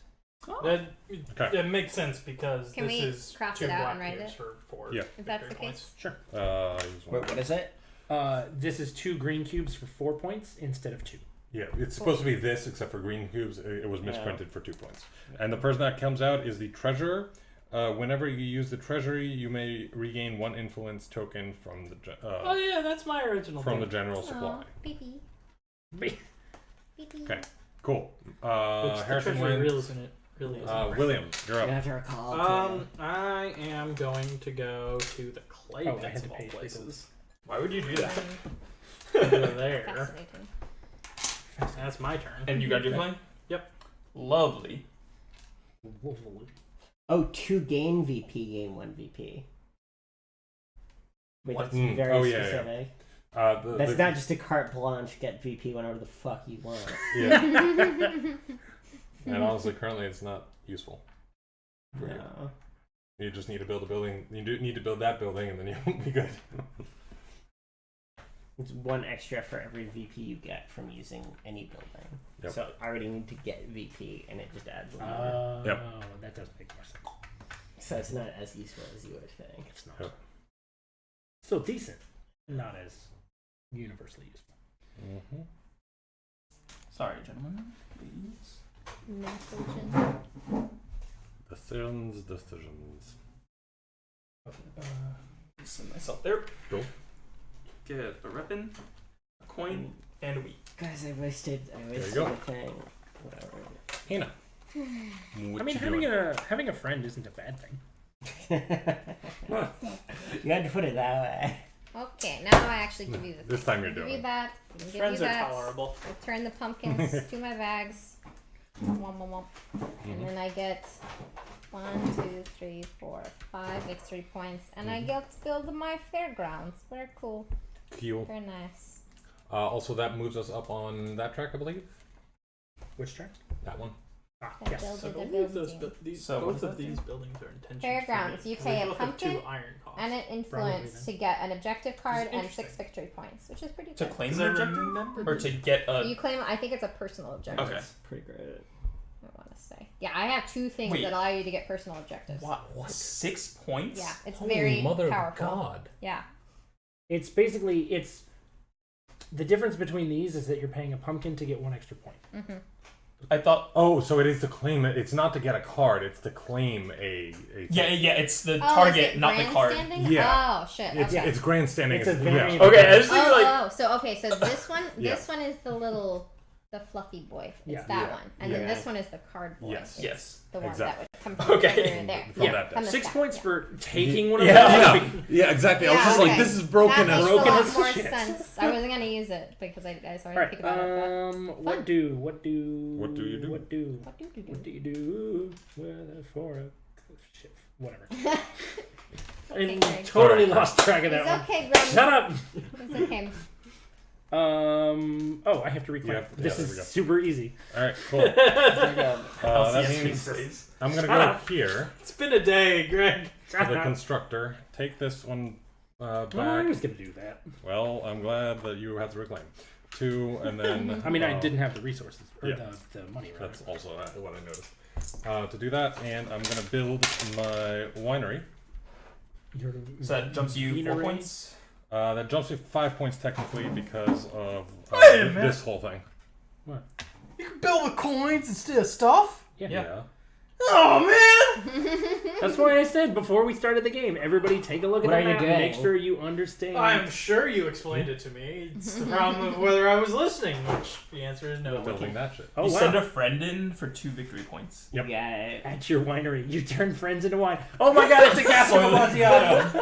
That makes sense because Can this we is cross 2 it out black and write cubes it? for 4. Yeah. If that's the victory case. points. Sure. Use 1. Wait, what is it? This is 2 green cubes for 4 points instead of 2. Yeah, it's supposed to be this, except for green cubes. It was misprinted for 2 points. And the person that comes out is the treasurer. Whenever you use the treasury, you may regain 1 influence token from the Oh yeah, that's my original. from thing. the general supply. Beepy. Beep. Beepy. Okay, cool. Which the Harrison treasury wins. really isn't. William, you're I up. have to recall. I am going to go to the clay Oh, I pits had of to all pay for places. Why would you do that? Over there. Fascinating. That's my turn. And you got your play? Yep. Lovely. Oh, 2 gain VP, gain 1 VP. Wait, What? that's very Oh, yeah, specific. The, That's not just a carte blanche, get VP whenever the fuck you want. Yeah. And honestly, currently it's not useful. No. You just need to build a building. You do need to build that building, and then you won't be good. It's 1 extra for every VP you get from using any building. Yep. So I already need to get VP, and it just adds 1 more. Oh, Yep. that does make more sense. So it's not as useful as you would think. It's not. Yep. Still decent. Not as universally useful. Mm-hmm. Sorry, gentlemen. Please. Decisions. Send myself there. Cool. Get a weapon, a coin, and a wheat. Guys, I wasted go. a thing. Whatever. Hina. I mean, having a friend isn't a bad thing. You had to put it that way. Okay, now I actually give you the This time you're give doing you it. that. Give Friends you are that. tolerable. I turn the pumpkins to my bags. Womp, womp, womp. And then I get 1, 2, 3, 4, 5 victory points. And I get to build my fairgrounds. Very cool. Cool. Very nice. Also, that moves us up on that track, I believe. Which track? That one. Ah, I yes. build I a believe building. both of these buildings are intentioned. Fairgrounds, you pay a pumpkin iron costs. And an influence to get an objective card and 6 interesting. victory points, which is pretty To good. claim an objective? Or to get a... You claim, I think it's a personal objective. Okay. Pretty great. I want to say. Yeah, I have 2 things Wait. that allow you to get personal objectives. What? 6 points? Yeah, it's Holy very mother powerful. of God. Yeah. It's basically, the difference between these is that you're paying a pumpkin to get 1 extra point. Mm-hmm. I thought... Oh, so it is to claim it. It's not to get a card. It's to claim a Yeah, it's the Oh, target, is it not the card. grandstanding? Yeah. Oh shit. It's, Okay. it's grandstanding. It's a yeah. variant. Okay, I just think like... So this one, Yeah. this one is the little the fluffy boy. It's that one. And then this one is the card boy. Yes. The one that would come from there. From 6 points for taking one of those. Yeah, exactly. I was just like, this is broken as shit. That makes a lot more sense. I wasn't going to use it because I started to think about it. What do you do? For a shit. Whatever. Okay, I totally lost track of that one. Okay, Greg. Shut up! It's okay. I have to reclaim. This is super easy. Alright, cool. That means I'm going to go here. It's been a day, Greg. To the constructor. Take this one back. I was going to do that. Well, I'm glad that you had to reclaim. 2, and then... I mean, I didn't have the resources. Or the money, right? That's also what I noticed. To do that, and I'm going to build my winery. So that jumps you 4 points? That jumps me 5 points technically because of this whole thing. What? You can build with coins instead of stuff? Yeah. Oh, man! That's why I said before we started the game, everybody take a look at the map and make sure you understand. I'm sure you explained it to me. It's the problem of whether I was listening, which the answer is no. Building that shit. You send a friend in for 2 victory points. Yep. Yeah. At your winery, you turn friends into wine. Oh my god, it's a castle of Poniatowski!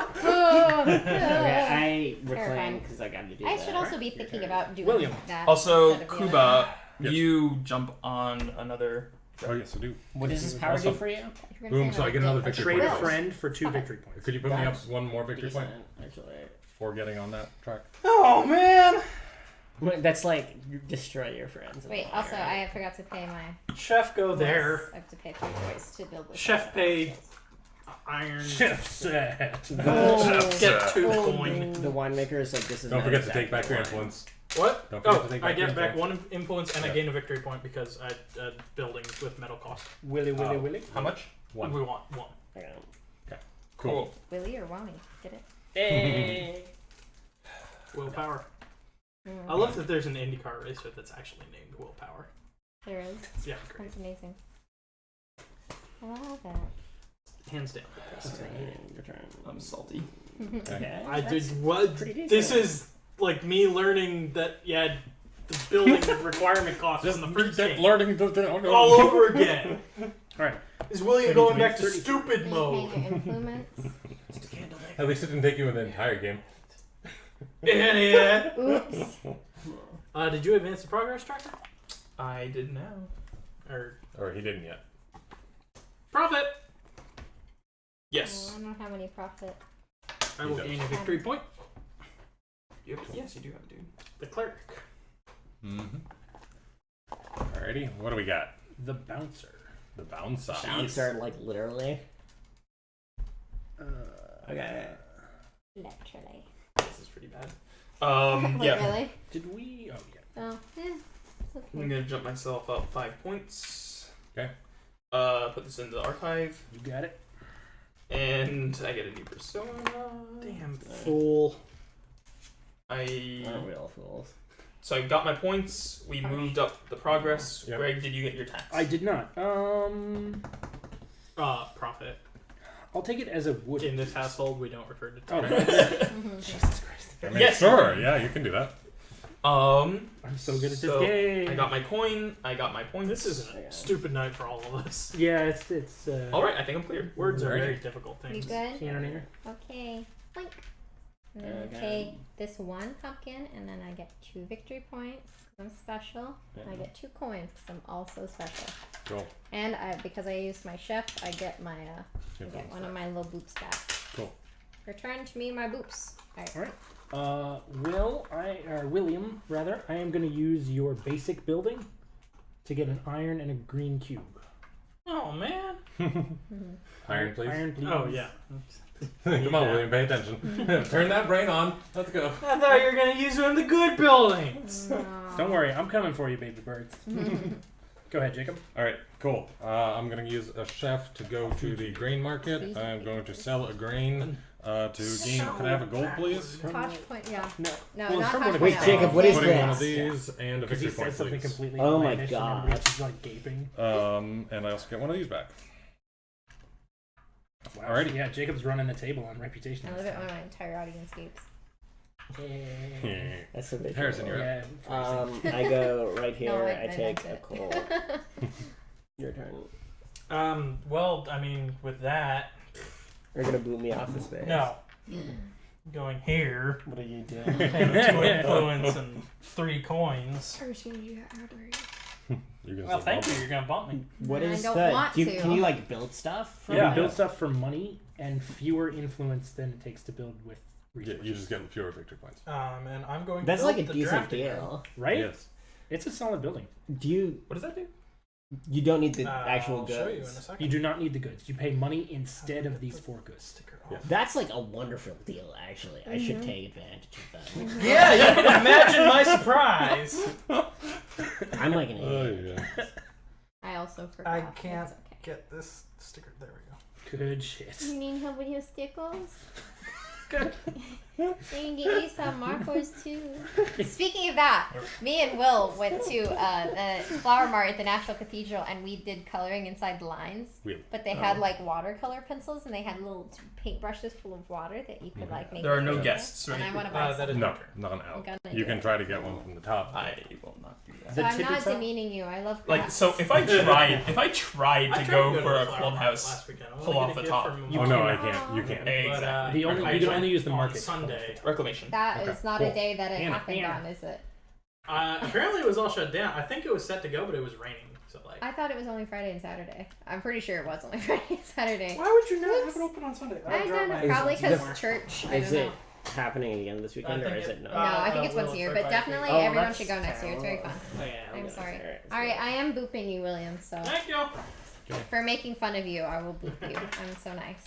I reclaim because I got to do that. I should also be thinking about doing William. that. Also, Kuba, you jump on another... Oh, yes, I do. What does this power do for you? Boom, so I get another victory point. point. Trade a friend for 2 victory points. Could you put me up 1 more victory point? Actually. For getting on that track. Oh, man! That's like, you destroy your friends. Wait, also, I forgot to pay my... Chef, go there. I have to pay 3 points to build this. Chef, pay... Iron. Chef set. Get 2 coin. The winemaker is like, this is Don't forget to take back your influence. What? Don't forget to take I back your get back influence. 1 influence and I gain a victory point because I building with metal cost. Willy. How much? 1. We want 1. Okay. Cool. Willy or Wally? Get it? Hey. Willpower. I love that there's an IndyCar racer that's actually named Willpower. There is. Yeah, great. That's amazing. I love that. Hands down. I'm salty. Okay. I did what? This is like me learning that the building requirement cost Just in the first game. learning all over again. Alright. Is William going back to stupid mode? At least it didn't take you in the entire game. Yeah. Oops. Did you advance the progress tracker? I did now. Or he didn't yet. Profit! Yes. I don't have any profit. I will gain a victory point. Yes, you do have to. The cleric. Mm-hmm. Alrighty, what do we got? The bouncer. The bouncer. Bouncer, like literally. Okay. Literally. This is pretty bad. Wait, yeah. Really? Did we? Oh, yeah. Oh, yeah. Okay. I'm gonna jump myself up 5 points. Okay. Put this into the archive. You got it. And I get a new persona. Damn fool. We're real fools. So I got my points. We moved up the progress. Yep. Greg, did you get your tax? I did not. Profit. I'll take it as a wood. In this household, we don't refer to Oh, tax. Jesus Christ. I mean, Yes. sure, yeah, you can do that. I'm so good at this game. I got my coin. I got my points. This is a stupid night for all of us. Yeah, it's all right. I think I'm clear. Words are Right. very difficult things. You good? Piano. Okay. Blink. And then I take this 1 pumpkin, and then I get 2 victory points. I'm special. I get 2 coins because I'm also special. Cool. And because I used my chef, I get my I get one of my little boops back. Cool. Return to me my boops. All right. William, rather, I am going to use your basic building to get an iron and a green cube. Oh man. Iron, please. Iron, please. Oh yeah. Come on, William, pay attention. Turn that brain on. Let's go. I thought you were gonna use one of the good buildings. Don't worry, I'm coming for you, baby birds. Go ahead, Jacob. All right, cool. I'm going to use a chef to go to the grain market. I'm going to sell a grain to gain. Can I have a gold, please? Tosh point, yeah. No. No, Well, not from Tosh one of- Wait, point. Jacob, what is Putting this? one of these and a Because he victory point, said something please. completely Oh my outlandish and God. everybody's just like gaping. And I also get one of these back. Wow. Alrighty. Yeah, Jacob's running the table on reputation. I love it when my entire audience gapes. That's a bit. Harrison, you're Yeah. I go right here. No, I take a coal. Your turn. Well, I mean, with that, You're gonna boot me off the space. no. Going here, What are you doing? paying 2 influence and 3 coins. Well, thank you. You're gonna bump me. What I is don't the? want Do you, to. can you like build stuff? From Yeah, it? build stuff for money and fewer influence than it takes to build with Yeah, resources. you just get fewer victory points. And I'm going. That's to like build a the decent drafting room. deal, Right? Yes. It's a solid building. Do you? What does that do? You don't need the actual I'll goods. show you in a second. You do not need the goods. You pay money instead of these 4 goods. Sticker Yeah. off. That's like a wonderful deal, actually. I should take advantage of that. Yeah, you can imagine my surprise. I'm like an Oh idiot. yeah. I also forgot. I can't It's okay. get this sticker. There we go. Good shit. You need help with your stickles? I can get you some markers too. Speaking of that, me and Will went to the flower mart at the National Cathedral, and we did coloring inside the lines. Really? But they had like watercolor pencils, and they had little paintbrushes full of water that you could like make. There are no pictures guests, with. right? And I want to buy That some. is No, not an I'm out. gonna You do can it. try to get one from the top. I will not do that. So I'm tippy not top? demeaning you. I love Like, crafts. so if I tried I to tried go to for the a flower mart clubhouse, last weekend. I pull wanted to off get the a gift top. from You Oh no, I can't. can't. You can't. Exactly. The only- I you can went only use the on market. Sunday. Reclamation. That Okay, is not cool. a day that it Anna, happened Anna. on, is it? Apparently it was all shut down. I think it was set to go, but it was raining. So like, I thought it was only Friday and Saturday. I'm pretty sure it was only Friday and Saturday. why would you not Oops. have it open on Sunday? I don't know. Is Probably the- because church. I Is don't it know. happening again this weekend, I or think is it- it not? No, I think it's Will, once a year, it's but right by definitely the- Oh, everyone that's should go next year. It's very fun. Oh, yeah, I'm go sorry. there. It's All right, good. I am booping you, William. So Thank you. for making fun of you, I will boop you. I'm so nice.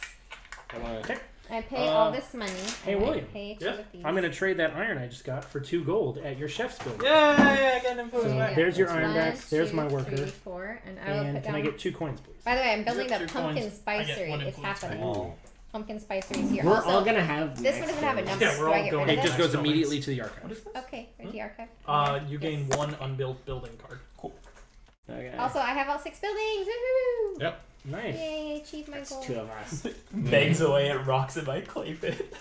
I want Okay. I pay all this money. hey, and I William. pay Yes? Timothy's. I'm going to trade that iron I just got for 2 gold at your chef's building. Yay! I got an So influence back. there's your One, iron backs. There's my 2, worker. 3, 4, and I will And put can down. I get 2 coins, please? By the way, I'm building You the get 2 pumpkin coins. I get spicery. one It's influence happening. Ooh. Pumpkin spicery is here. We're also, all gonna have. this one next doesn't have a days. number. Yeah, we're Do I all get going- rid It of just this? goes immediately to the archive. What is this? Okay, or the archive. You Yes. gain 1 unbuilt building card. Okay. Also, I have all 6 buildings. Woohoo! Yep. Nice. Yay, achieve my That's goal. 2 of us. Bangs away at rocks in my clay pit.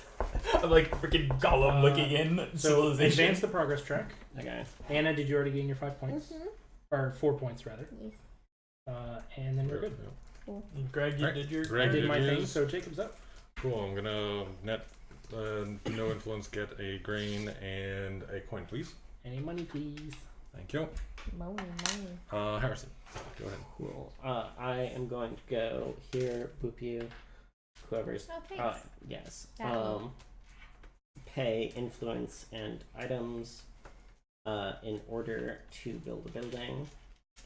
I'm like freaking Gollum looking in So civilization. advance the progress track. Okay. Anna, did you already gain your 5 points? Mhm. Or 4 points, rather. Yes. And then we're good. Greg, you Right. did your. Greg I did my Yours. thing, so Jacob's up. Cool. I'm gonna net no influence get a grain and a coin, please. Any money, please. Thank you. Money. Harrison, go ahead. Cool. I am going to go here. Boop you. Whoever's. Oh, thanks. Yes. That one. Pay influence and items. In order to build a building.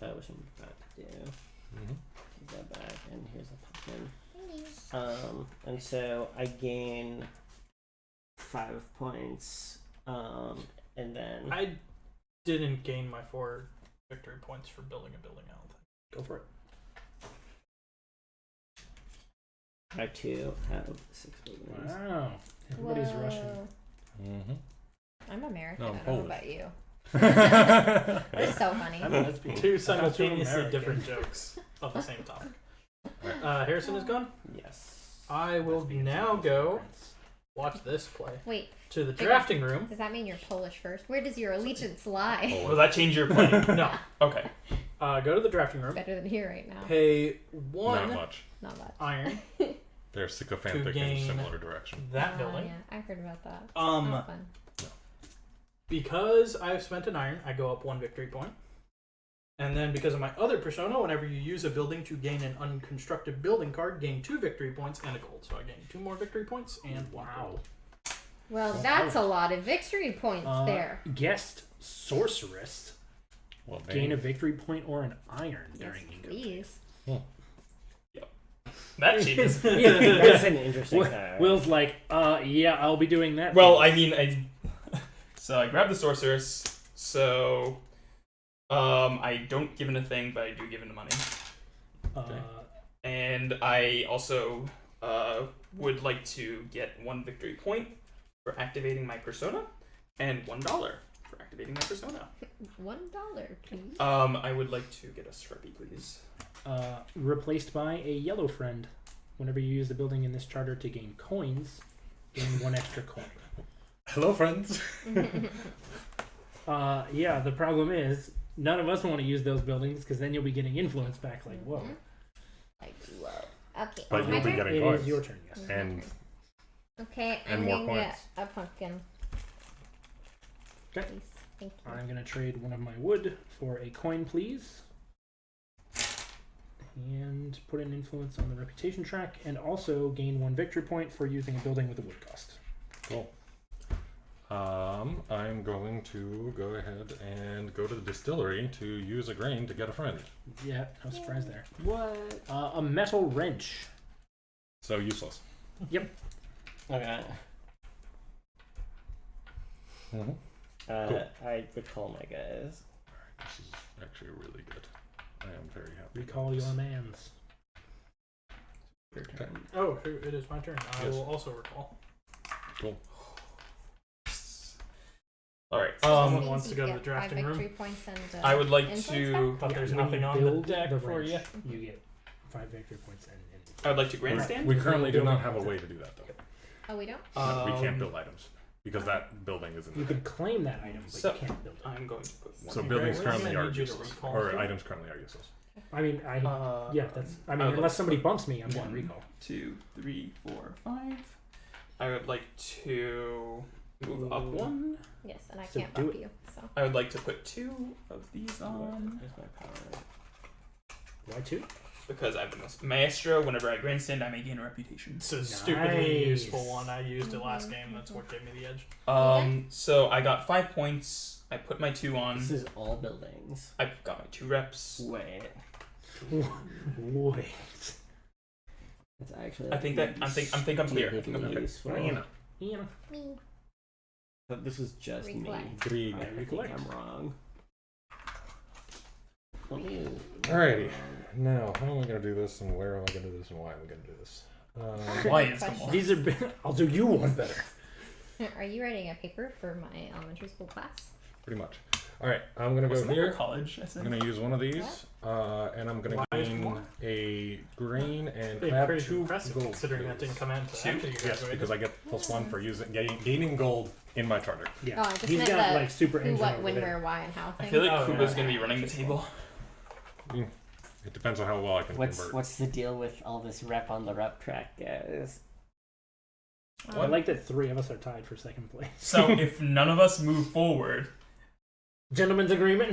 Which I'm about to do. Mm-hmm. Take that back, and here's a pumpkin. Thanks. And so I gain 5 points. And then I didn't gain my 4 victory points for building a building. I don't think. Go for it. I too have 6 buildings. Wow. Everybody's Whoa. Russian. Mm-hmm. I'm American. No, I'm I don't know Polish. about you. We're so funny. I'm a lesbian. 2 I thought you were simultaneously American. different jokes of the same topic. Harrison is gone. Yes. I will now go watch this play Wait, to the drafting room. does that mean you're Polish first? Where does your allegiance lie? Will that change your plan? No. Okay. Go to the drafting room. Better than here right now. Pay Not 1 much. Not much. iron. They're sycophantic To in gain similar direction. That building. Yeah, I heard about that. Um, Not fun. Because I've spent an iron, I go up 1 victory point. And then because of my other persona, whenever you use a building to gain an unconstructed building card, gain 2 victory points and a gold. So I gain 2 more victory points and 1 gold. Well, that's a lot of victory points there. Guest sorceress. Well, Gain a victory point or an iron Yes, during income. please. That changes. That's an interesting card. Will's like, yeah, I'll be doing that. Well, I mean, so I grab the sorceress. So, I don't give in a thing, but I do give in the money. And I also would like to get 1 victory point for activating my persona, and $1 for activating my persona. $1, please. I would like to get a Sharpie, please. Replaced by a yellow friend. Whenever you use the building in this charter to gain coins, gain 1 extra coin. Hello, friends. Yeah, the problem is none of us want to use those buildings because then you'll be getting influence back. Like, whoa. Like, whoa. Okay. But you'll be getting It cards. is your turn, yes. And okay, and I'm more gonna points. get a pumpkin. Okay. Please. Thank you. I'm going to trade one of my wood for a coin, please. And put an influence on the reputation track, and also gain 1 victory point for using a building with a wood cost. cool. I'm going to go ahead and go to the distillery to use a grain to get a friend. Yeah, no surprise there. What? A metal wrench. So useless. Yep. Okay. Mm-hmm. Cool. I recall my guys. This is actually really good. I am very happy. Recall your mans. Okay. Oh, shoot, it is my turn. I Yes. will also recall. Cool. All right. Someone wants to go to the Get drafting 5 room. victory points and, I would like influence to. But there's when nothing you on the build deck for wrench, you. You get 5 victory points and I would like to grandstand. We currently do not have a way to do that, though. Oh, we don't? We can't build items because that building isn't You there. could claim that item, but So- you can't build it. I'm going to put one. So here. buildings Where is currently it? I are need you to useless, recall or too. items currently are useless. I mean, yeah, that's. I mean, would unless like somebody to bumps me, I'm getting 1, recall. 2, 3, 4, 5. I would like to move up 1. Yes, and I So can't do bump it. you, so. I would like to put 2 of these on Where's my power? Why 2? because I'm the most maestro. Whenever I grandstand, I may gain a reputation. It's a stupidly Nice. useful one. I used it last game. That's what gave me the edge. So I got 5 points. I put my 2 on. This is all buildings. I got my 2 reps. Wait. Wait. It's actually. I think that I'm clear. I think I'm clear. Useful. You know. Me. But this is just Recollect. Three. me. I think recollect. I'm wrong. Let me. Alrighty. Now, how am I going to do this, and where am I going to do this, and why am I going to do this? Why is Question. come on. These are. I'll do you one better. Are you writing a paper for my elementary school class? Pretty much. Alright, I'm going to go Wasn't that here. your college? I I'm think. going to use one of these, and I'm going to Why is gain one? a grain and Pretty grab pretty 2 impressive gold. considering that didn't come in until 2? after you Yes, graduated. because I get +1 for gaining gold in my charter. Yeah. Oh, I just He's meant got the like super who, engine what, over when, there. where, why, and how I thing. feel like Oh, Kuba's yeah. gonna be running the table. It depends on how well I can convert. What's the deal with all this rep on the rep track, guys? I like that 3 of us are tied for second place. So if none of us move forward, Gentleman's agreement.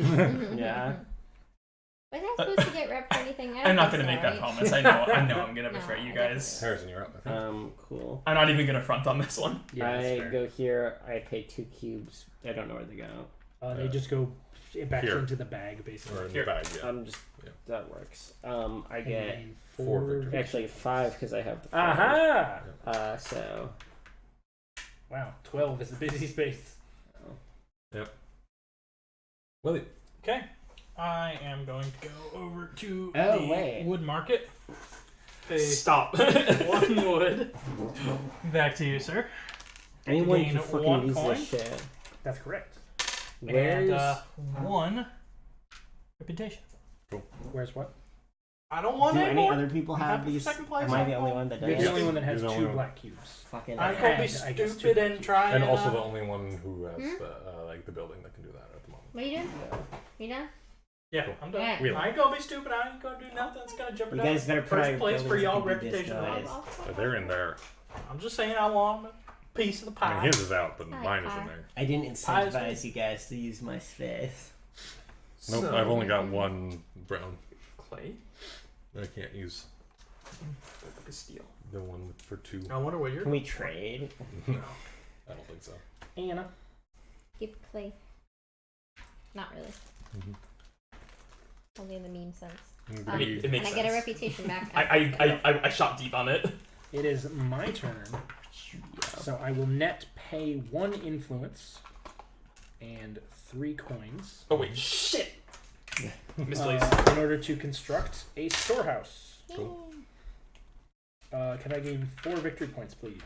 Yeah. Was I supposed to get rep for anything? I I'm not don't gonna think make so, that right? promise. I know I'm gonna No, betray you I guys. Harrison, you're up, I think. Cool. I'm not even gonna front on this one. Yeah, that's I fair. go here. I pay 2 cubes. I don't know where they go. They just go back Here. into the bag, basically. Or in Here. the bag, yeah. I'm just Yeah. that works. I And get then 4 4 victories. actually 5 because I have the 5. Aha! So Wow, 12 is the busy space. Willie. Okay. I am going to go over to Oh, the wait. wood market. Pay Stop. 1 wood. Back to you, sir. anyone Gain can fucking 1 use coin. this shit. That's correct. Where's And 1 reputation. Where's what? I don't want do any any more. other people You have have the these? second place. Am I the only one that You're does? the only one that has You're the 2 only one. black cubes. Fucking I had, can't be I guess, stupid 2 and try And and also the only one who has Hmm? like the building that can do that at the moment. What are you doing? You done? Yeah, I'm done. Yeah. Wheel. I ain't gonna be stupid. I ain't gonna do nothing that's gonna You jeopardize guys better put out first your place for buildings y'all if you do this, reputation. guys. They're in there. I'm just saying I want a piece of the I pie. mean, his is out, but Hi, mine is hi. in there. I didn't Pies incentivize you guys to use my space. Nope, So- I've only got 1 brown. Clay. I can't use Like a steel. the one for 2. I wonder what you're. Can we trade? No, I don't think so. Anna. Give clay. Not really. Mhm. Only in the meme sense. It'd I mean, be- it And makes I get a sense. reputation back. I shot deep on it. It is my turn. So I will net pay 1 influence and 3 coins Oh wait, shit. Misplaced. in order to construct a storehouse. Cool. Can I gain 4 victory points, please?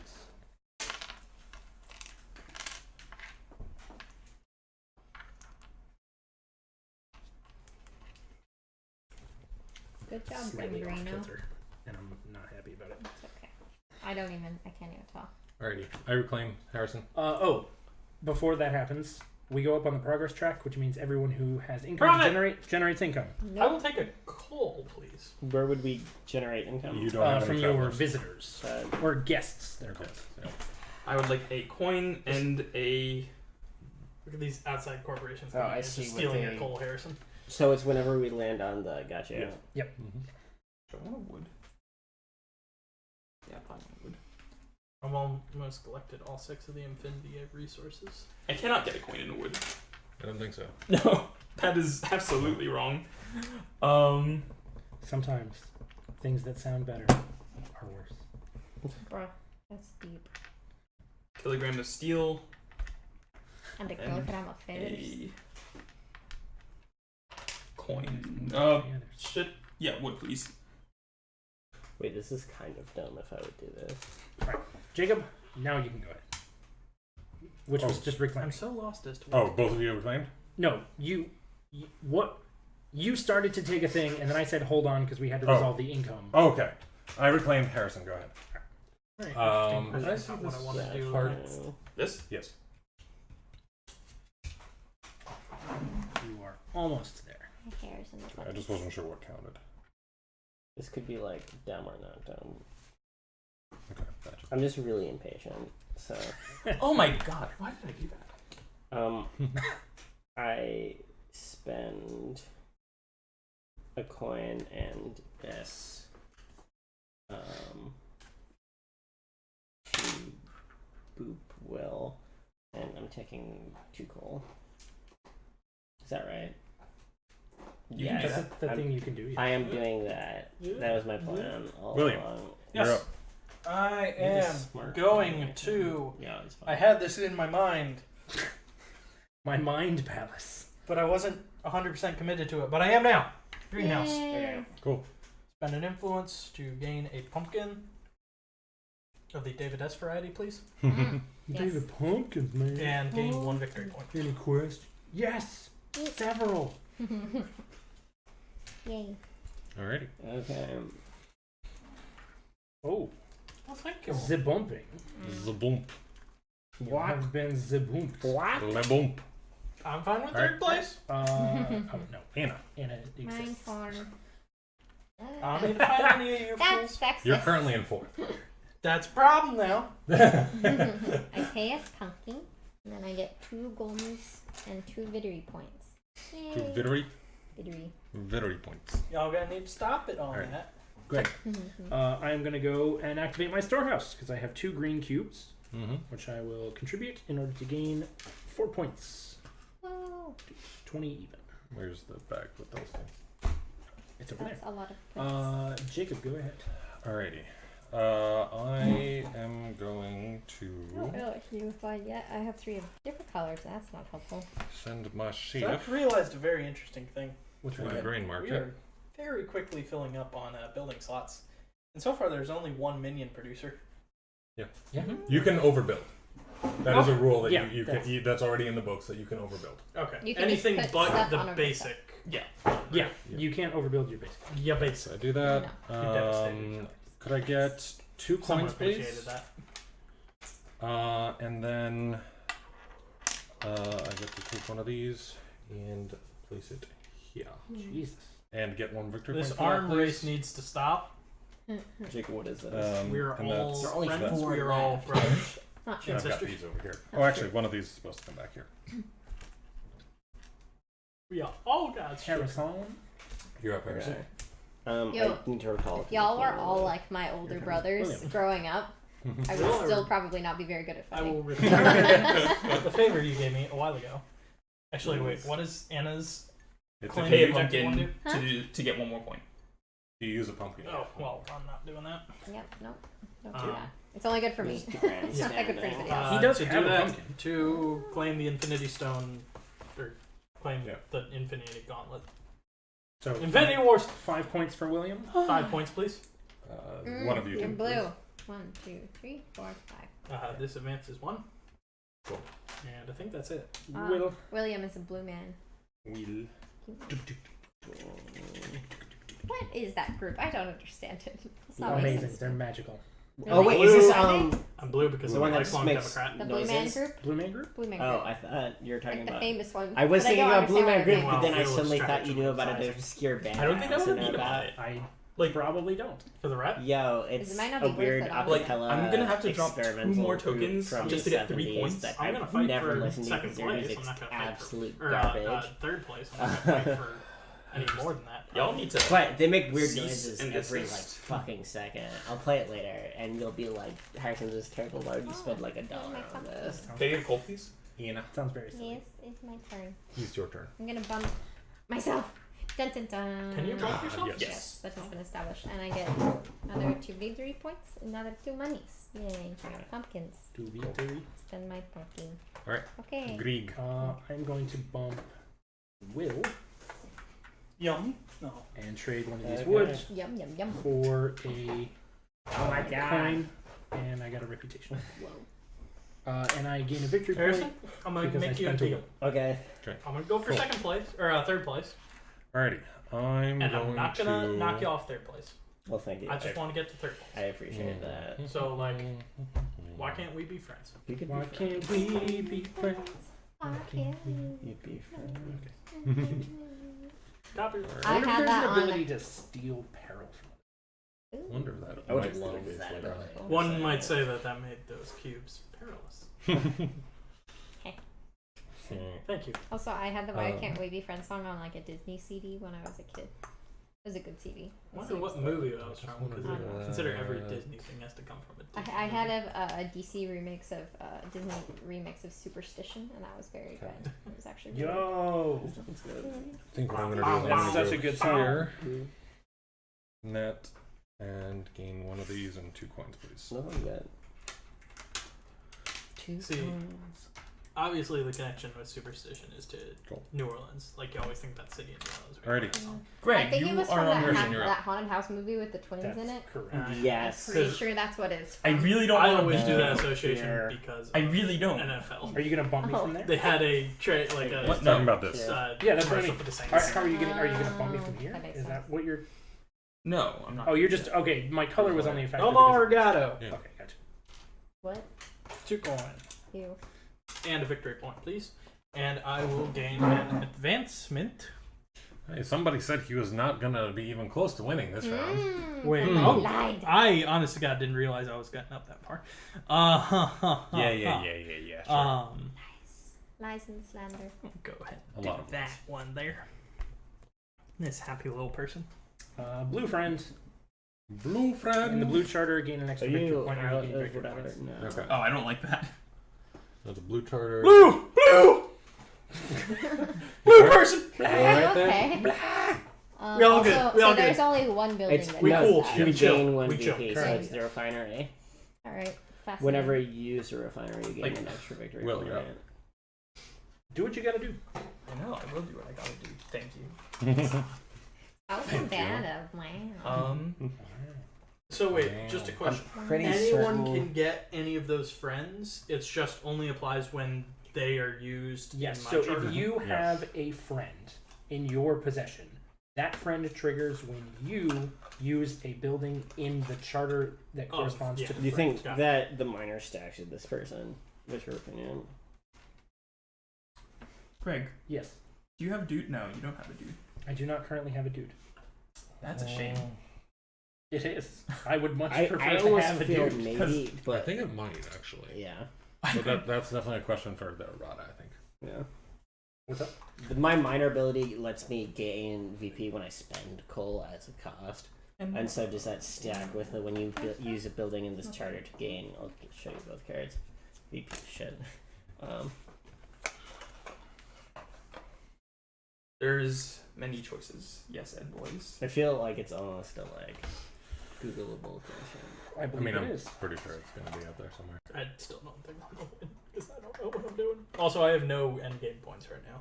Good job, Slightly off Grino. kilter, and I'm not happy about it. It's okay. I can't even tell. Alrighty, I reclaim Harrison. before that happens, we go up on the progress track, which means everyone who has income generates income. I will take a coal, please. Where would we generate income? You don't have from any your travelers. visitors or guests. They're called. Yeah. I would like a coin and a. Look at these outside corporations. Oh, I see. Just stealing your coal, Harrison. So it's whenever we land on the gotcha. Yeah. Yep. I want wood. Yeah, fine, wood. I'm almost collected all 6 of the infinity of resources. I cannot get a coin in wood. I don't think so. No, that is absolutely wrong. Sometimes things that sound better are worse. Bruh, that's deep. Kilogram of steel. And a kilogram of feathers. Coin. Shit. Yeah, wood, please. Wait, this is kind of dumb if I would do this. Alright, Jacob, now you can go ahead. Which was just reclaimed. I'm so lost as to Oh, both of you reclaimed? No, you started to take a thing, and then I said hold on because we had to resolve the income. Oh, okay. I reclaimed Harrison. Go ahead. Right, Did I see what this I want to do. part? This? Yes. You are almost there. My hair's in the I just wasn't sure what counted. This could be like dumb or not dumb. Okay, gotcha. I'm just really impatient, so. Oh my god, why did I do that? I spend a coin and S to boop Will, and I'm taking 2 coal. Is that right? Yeah, that's the thing you can do. Yeah. I am doing that. That was my plan all William. along. Yes. You're up. I You're the am smart going guy. to. Yeah, it's fine. I had this in my mind, My mind palace. but I wasn't 100% committed to it. But I am now. Greenhouse. Yay. Cool. Spend an influence to gain a pumpkin of the David S variety, please. Yes. David Pumpkins, man. And gain 1 victory point. Any quest? Yes! Several! Yay. Alrighty. Okay. Oh, Well, thank you. the bumping. The bump. You have been the bumped. Le bump. I'm fine with Alright. third place. Oh no, Anna. Anna Mine exists. farm. I don't need to fight any of you That's fools. sexist. You're currently in 4th. That's a problem now. I pay a pumpkin, and then I get 2 golds and 2 victory points. Yay. 2 victory. Victory. Points. Y'all gonna need to stop it on Alright. that. Great. I am going to go and activate my storehouse because I have 2 green cubes, which I will contribute in order to gain 4 points. Whoa. 20 even. Where's the bag with those things? It's over That's there. a lot of points. Jacob, go ahead. Alrighty. I am going Oh, to you find yet? I have 3 of different colors. That's not helpful. send my So chef I've realized a very interesting thing. Which to one? the grain We market. are very quickly filling up on building slots. And so far there's only 1 minion producer. Yeah. You can overbuild. That is a rule that Yeah, you can. That's already in the books that you can overbuild. Okay. You can Anything just put but stuff the on a basic. Yeah, you can't overbuild your base. Yeah, So basic. I do that. You're devastated. Could I get 2 Someone coins, appreciated please? that. And then I get to take one of these and place it here, Jesus. and get 1 victory This point. for that, arm race please. needs to stop. Jacob, what is this? We're and all that's- There are only friends. 4 We're all left. brothers. Not And sure. I've got these over here. Oh, actually, one of these is supposed to come back here. We are all God's children. Harrison. You're up, Harrison. Okay. Yo, I need to recall. If y'all were all like my older You're brothers William. growing up, I would Will or- still probably not be very good at I will fighting. return the favor you gave me a while ago. Actually, wait. What is Anna's? It's Claim a Pay a objective pumpkin one, to get 1 more point. You use a pumpkin. Oh well, I'm not doing that. Yep, nope. Don't do that. It's only good for me. Just grand It's not that good for stand anybody now. else. He does to have do a that, pumpkin. to claim the Infinity Stone, or claim Yeah. the Infinity Gauntlet. So Infinity Wars. 5 points for William. 5 points, please. One of you. You're do, blue. please. 1, 2, 3, 4, 5. This advances 1. Cool. And I think that's it. Will. William is a blue man. Will. What is that group? I don't understand it. It's not making Amazing. sense. They're magical. Oh wait, is this I'm blue because the one I'm a that lifelong makes Democrat. The Blue Man Group? Blue Man Group? Blue Man Oh, Group. I thought you were talking Like the about famous one. I was But thinking don't about Blue Man understand Group, what but then I Well, suddenly Phil thought you knew about an sizing. obscure band. I don't think I also would know read about. it. I Like probably don't. for the rep. Yo, it's might not a be worth weird it, Like, acapella I'm gonna have to drop 2 experimental more group tokens from just the to get 3 70s points. that I'm I've gonna fight never for listened to second because place. it's I'm not gonna fight absolute for garbage. third place. I'm not gonna fight for any more than that. Y'all need to. But they make weird Cease noises and every desist. fucking second. I'll play it later, and you'll be like, "Harrison's is terrible. Why would you spend like $1 on this?" Can I get a cold, please? Ian, Sounds very silly. Yes, it's my turn. it's your turn. I'm gonna bump myself. Dun dun dun. Can you bump yourself? Yes. That has been established. And I get another 2 victory points, another 2 monies. Yay. Pumpkins. 2 victory. Spend my pumpkin. Alright. Okay. Grieg. I'm going to bump Will Yum. No. and trade one of these Okay. woods Yum yum yum. for a Oh my god! coin, and I got a reputation. And I gain a victory Harrison, point I'm gonna because I make you a spent a deal. will. Okay. I'm gonna go for Cool. second place or third place, Alrighty. I'm and going I'm not gonna to knock you off third place. Well, thank you. I just want to get to third place. I appreciate that. So like, why can't we be friends? We could Why be friends. can't we be friends? Why can't we? You'd be friends. Copy. I wonder if had there's that an on ability to steal peril from Ooh. wonder that. I would might love be that useful. ability. One might say that made those cubes perilous. Thank you. Also, I had the Why Can't We Be Friends song on like a Disney CD when I was a kid. It was a good CD. I wonder what movie that was from, because Uh, I consider every Disney thing has to come from a Disney I had movie. a DC remix of Disney remix of Superstition, and that was very good. It was actually really Yo! I think what I'm going to do is That's I'm gonna such go a good song. here, net, and gain one of these and 2 coins, please. No, I'm good. See, obviously the connection with Superstition is to Cool. New Orleans. Like you always think that city in New Orleans. Alrighty. I Greg, think it you was are from on your Harrison, you're up. that haunted house movie with the twins in it. Correct. Yes. Pretty sure that's what it's I from. really don't I want always to do be that association Here. because I of really don't. NFL. Are you gonna bump me Oh. from there? They had a like a What? Talking about this. Yeah, that's what I commercial mean. for the Saints. How are you gonna bump me from here? That makes Is that sense. what you're? No, I'm not. Oh, you're just okay. My color was only affected. Omar because- Agata. Yeah. Okay, gotcha. What? 2 coins. You. And a victory point, please. And I will gain an advancement. Hey, somebody said he was not going to be even close to winning this round. Wait, I oh, lied. I honest to God didn't realize I was getting up that far. Yeah. Sure. Lies and slander. Go ahead. A Do lot of that one there. This happy little person. Blue friend. Blue friend. In the blue charter, gain an Are extra victory you point. out Or you gain of victory whatever? points. No. Okay. Oh, I don't like that. That's a blue charter. Blue person. Right there. Okay. We all also, good. We so all good. there's only one building It's that We no, cool. You We gain chill. one We chill. VP, so Correct. it's the refinery. All right. Fascinating. Whenever you use a refinery, you gain Like, an extra victory Will, point. you're up. Do what you gotta do. I know. I will do what I gotta do. Thank you. That was Thank bad of mine. So wait, just a question. Pretty Anyone certain. can get any of those friends. It's just only applies when they are used. Yes. In my So charter. if you Yeah. have a friend in your possession, that friend triggers when you use a building in the charter that Oh, corresponds yeah. to the Do you friend. think Got it. that the minor stacks with this person? What's your opinion? Greg, Yes. do you have a dude? No, you don't have a dude. I do not currently have a dude. That's a shame. It is. I would much I prefer to almost have a feel dude. maybe, I but think it might, actually. yeah, So that's definitely a question for the Rada, I think. yeah. What's up? My minor ability lets me gain VP when I spend coal as a cost. And so does that stack with the when you use a building in this charter to gain? I'll show you both cards. VP shit. There's many choices. Yes, and boys. I feel like it's almost a like Googleable question. I I believe mean, it I'm is. pretty sure it's going to be out there somewhere. I still don't think I'm gonna win because I don't know what I'm doing. Also, I have no end game points right now.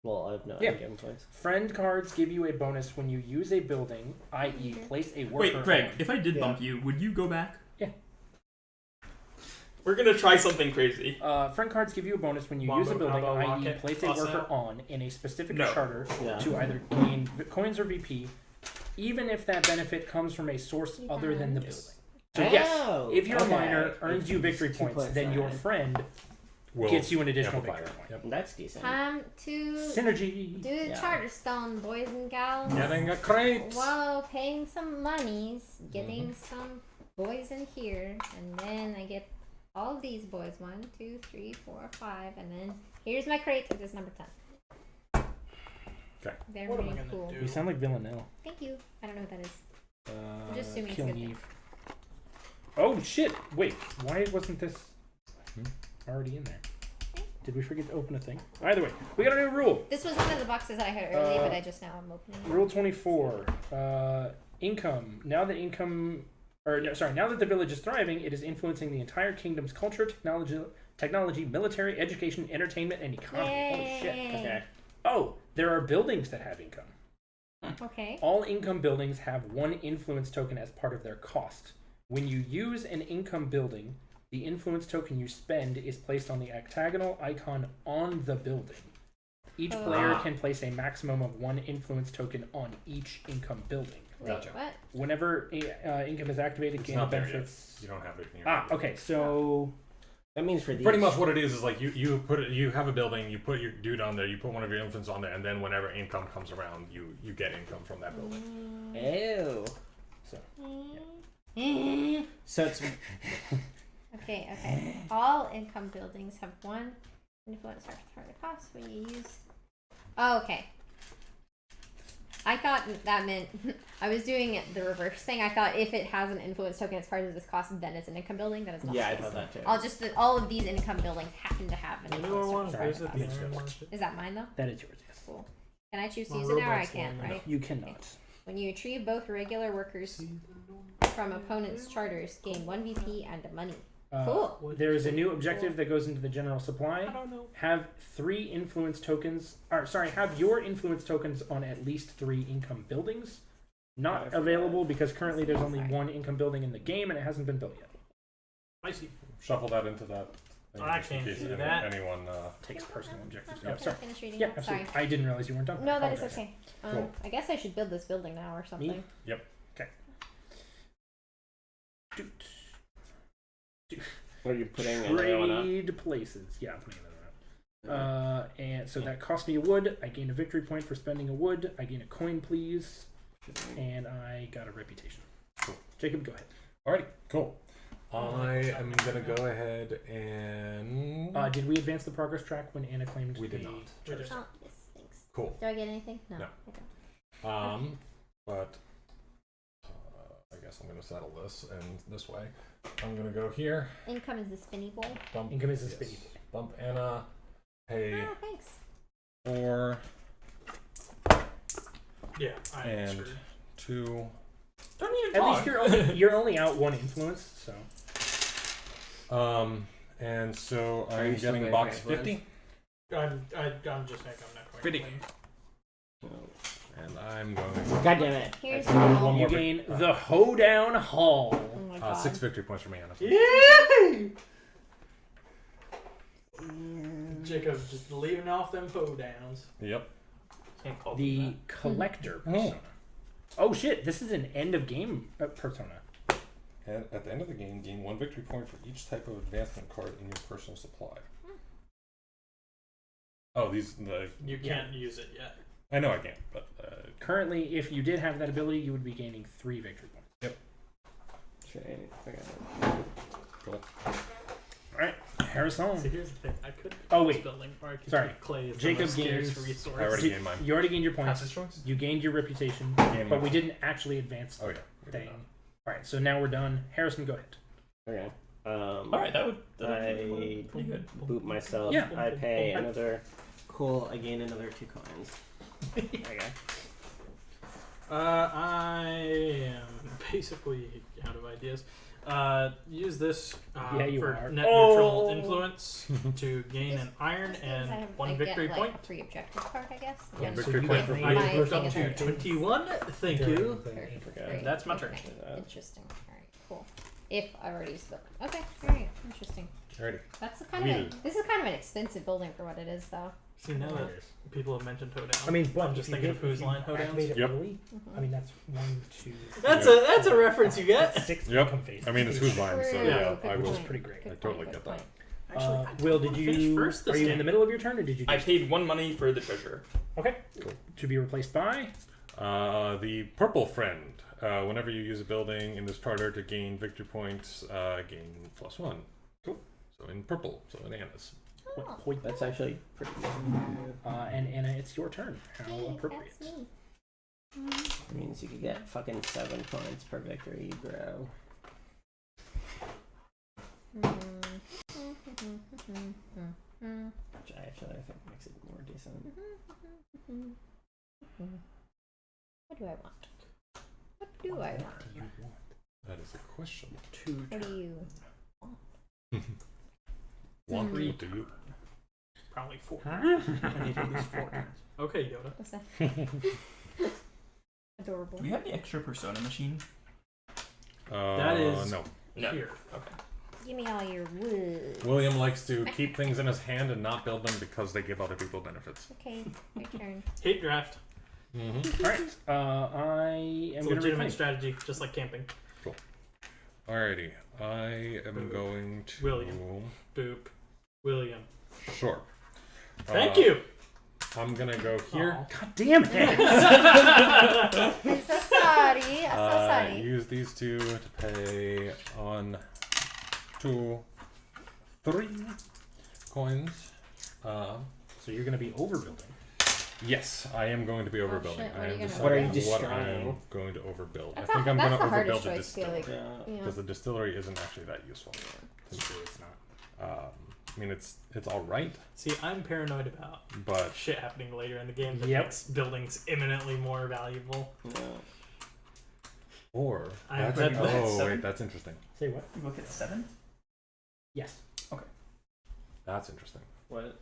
Well, I have no Yeah. game points. Friend cards give you a bonus when you use a building, i.e., place a worker. Wait, Greg, on. if I did Yeah. bump you, would you go back? Yeah. We're gonna try something crazy. Friend cards give you a bonus when you Wombo, use a building, combo, i.e., rocket, place a toss worker out. on in a specific No. charter Yeah. to either gain coins or VP even if that benefit comes from a source other than the building. So yes, if your miner earns you victory points, then your friend gets you an additional victory point. Yep. That's decent. Time to synergy. Do the Charterstone, boys and gals. Getting a crate. Whoa, paying some monies, getting some boys in here, and then I get all of these boys. 1, 2, 3, 4, 5, and then here's my crate. This is number 10. Okay. Very cool. You sound like Villanelle. Thank you. I don't know what that is. I'm just assuming it's Killing good. Eve. Oh shit! Wait, why wasn't this already in there? Did we forget to open a thing? Either way, we got a new rule. This was one of the boxes that I had earlier, but I just now I'm opening it. Rule 24. Income. Now that the village is thriving, it is influencing the entire kingdom's culture, technology, military, education, entertainment, and economy. Holy shit. Okay. Oh, there are buildings that have income. Okay. All income buildings have 1 influence token as part of their cost. When you use an income building, the influence token you spend is placed on the octagonal icon on the building. Each player can place a maximum of 1 influence token on each income building. Wait, what? Whenever income is activated, gain the benefits. You don't have it in your okay, so that means for these. Pretty much what it is like you have a building, you put your dude on there, you put one of your influence on there, and then whenever income comes around, you get income from that building. Ew. So so it's Okay. All income buildings have 1 influence target cost when you use. Oh, okay. I thought that meant I was doing it the reverse thing. I thought if it has an influence token as part of this cost, then it's an income building. That is not. Yeah, I thought that too. All of these income buildings happen to have an influence token. Is that mine though? That is yours. Yes. Cool. Can I choose to use it now, or I can't? Right? You cannot. Okay. When you retrieve both regular workers from opponents' charters, gain 1 VP and money. Cool. There is a new objective that goes into the general supply. Have 3 influence tokens. Have your influence tokens on at least 3 income buildings. Not available because currently there's only 1 income building in the game and it hasn't been built yet. I see. Shuffle that into that. I can't do that. Anyone takes personal objectives. Finish reading. Yeah, absolutely. Sorry. I didn't realize you weren't done. No, that is okay. Cool. I guess I should build this building now or something. Me? Yep. Okay. Are you putting another one up? Trade places. Yeah, I'm putting another one up. And so that cost me a wood. I gain a victory point for spending a wood. I gain a coin, please. And I got a reputation. Cool. Jacob, go ahead. Alrighty, cool. I am gonna go ahead and. Did we advance the progress track when Anna claimed? We did not. Oh, yes, thanks. Cool. Do I get anything? No. I don't. But I guess I'm gonna settle this and this way. I'm gonna go here. Income is the spinny bowl. Income is the spinny bowl. Bump Anna. Pay. Oh, thanks. 4. Yeah, I am and screwed. 2. Don't even At talk. least you're only out 1 influence, so. And so I'm you still getting going box for 50. I'm just saying I'm not going 50. to And I'm going. God damn it. Here's One all. You more gain the Hoedown Hall. Oh my god. 6 victory points for me, Anna. Yay! Jacob just leaving off them downs. Yep. Can't call The them collector persona. Oh shit, this is an end of game persona. And at the end of the game, gain 1 victory point for each type of advancement card in your personal supply. Oh, You can't use it yet. I know I can't, but Currently, if you did have that ability, you would be gaining 3 victory points. Yep. Cool. Alright, Harrison. See, here's the thing. I could. Oh, wait. Building, or I could Sorry. take clay as Jacob the most scarce gains- resource. I already gained mine. You already gained your points. Passage choice? You gained your reputation, Gained but my- we didn't actually advance the Oh yeah. we did thing. not. Alright, so now we're done. Harrison, go ahead. Okay. Alright, that would I pretty good. boot myself. Yeah. I pay another. Cool. I gain another 2 coins. Okay. I am basically out of ideas. Use this Yeah, you for are. net Oh! neutral influence to gain an iron This means and I 1 victory get, point. Like, a free objective card, I guess. One Yeah, so victory you point get- for I free. moved up My to thing is 21. Thank you. Perfect. Okay. Great. That's my turn. Okay. Interesting. Alright, cool. If I already used the okay, alright, interesting. Alrighty. This is kind of an expensive building for what it is, though. See, now that people have mentioned Hoedown. I mean, I'm just thinking of whose line Hoedowns. Yep. I mean, that's 1, 2. That's a reference you get. 6 Yep. income phase. I mean, it's who's mine, so yeah, I Which will. is pretty great. I totally get that. Actually, Will, did you? first Are you in the middle of your turn, or did you? I paid 1 money for the treasure. Okay. Cool. To be replaced by. The purple friend. Whenever you use a building in this charter to gain victory points, gain +1. Cool. So in purple, so in Anna's. Oh. That's actually pretty good. And Anna, it's your turn. How appropriate. That means you could get fucking 7 points per victory you grow. Which I think makes it more decent. What do I want? What do I want? That is a question. What do you want? What do you? Probably 4. I need at least 4 turns. Okay, Yoda. What's that? Adorable. Do we have the extra Persona machine? That is no. Here. Okay. Give me all your wood. William likes to keep things in his hand and not build them because they give other people benefits. Okay, my turn. Hate draft. Mm-hmm. All right. I am It's a going to legitimate strategy, just like camping. Cool. Alrighty. I am going to... William. Boop. William. Sure. Thank you! I'm going to go here. Aww. God damn it! I'm so sorry. I'm so sorry. Use these 2 to pay on 2, 3 coins. So you're going to be overbuilding. Yes, I am going to be overbuilding. shit, I am What are you deciding what I destroying? am going to overbuild. That's I think I'm that's going to the hardest overbuild the choice, feel distillery. like. Yeah. Because the distillery isn't actually that useful. It's true, it's not. I mean, it's all right, See, I'm paranoid about but shit happening later in the game that Yep. makes buildings imminently more valuable. or I that's read that. oh 7? wait, that's interesting. Say what? You look at 7? Yes. That's interesting. What?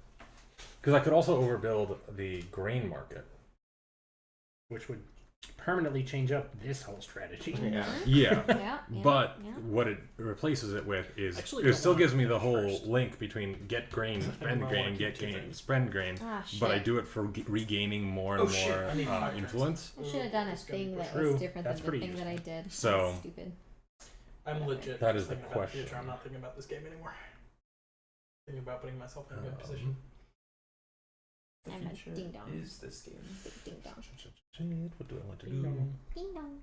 Because I could also overbuild the grain market. Which would permanently change up this whole strategy. Yeah. Yeah. Yeah, But yeah. what it replaces it with is Actually, it don't still want gives me to the do whole first. link between get grain, I think spend I grain, wanna get keep 2 grain, things. spend grain. Ah, shit. But I do it for regaining more and Oh, shit, more I need 5 turns. influence. I should have done a It's gonna be thing that true. was different That's than the pretty thing that I did. So- That's stupid. I'm legit. That is the thinking about question. future. I'm not thinking about this game anymore. Thinking about putting myself in a good position. The I'm a future ding dong. is this game. Ding dong. What do I want to Ding do? dong. Ding dong.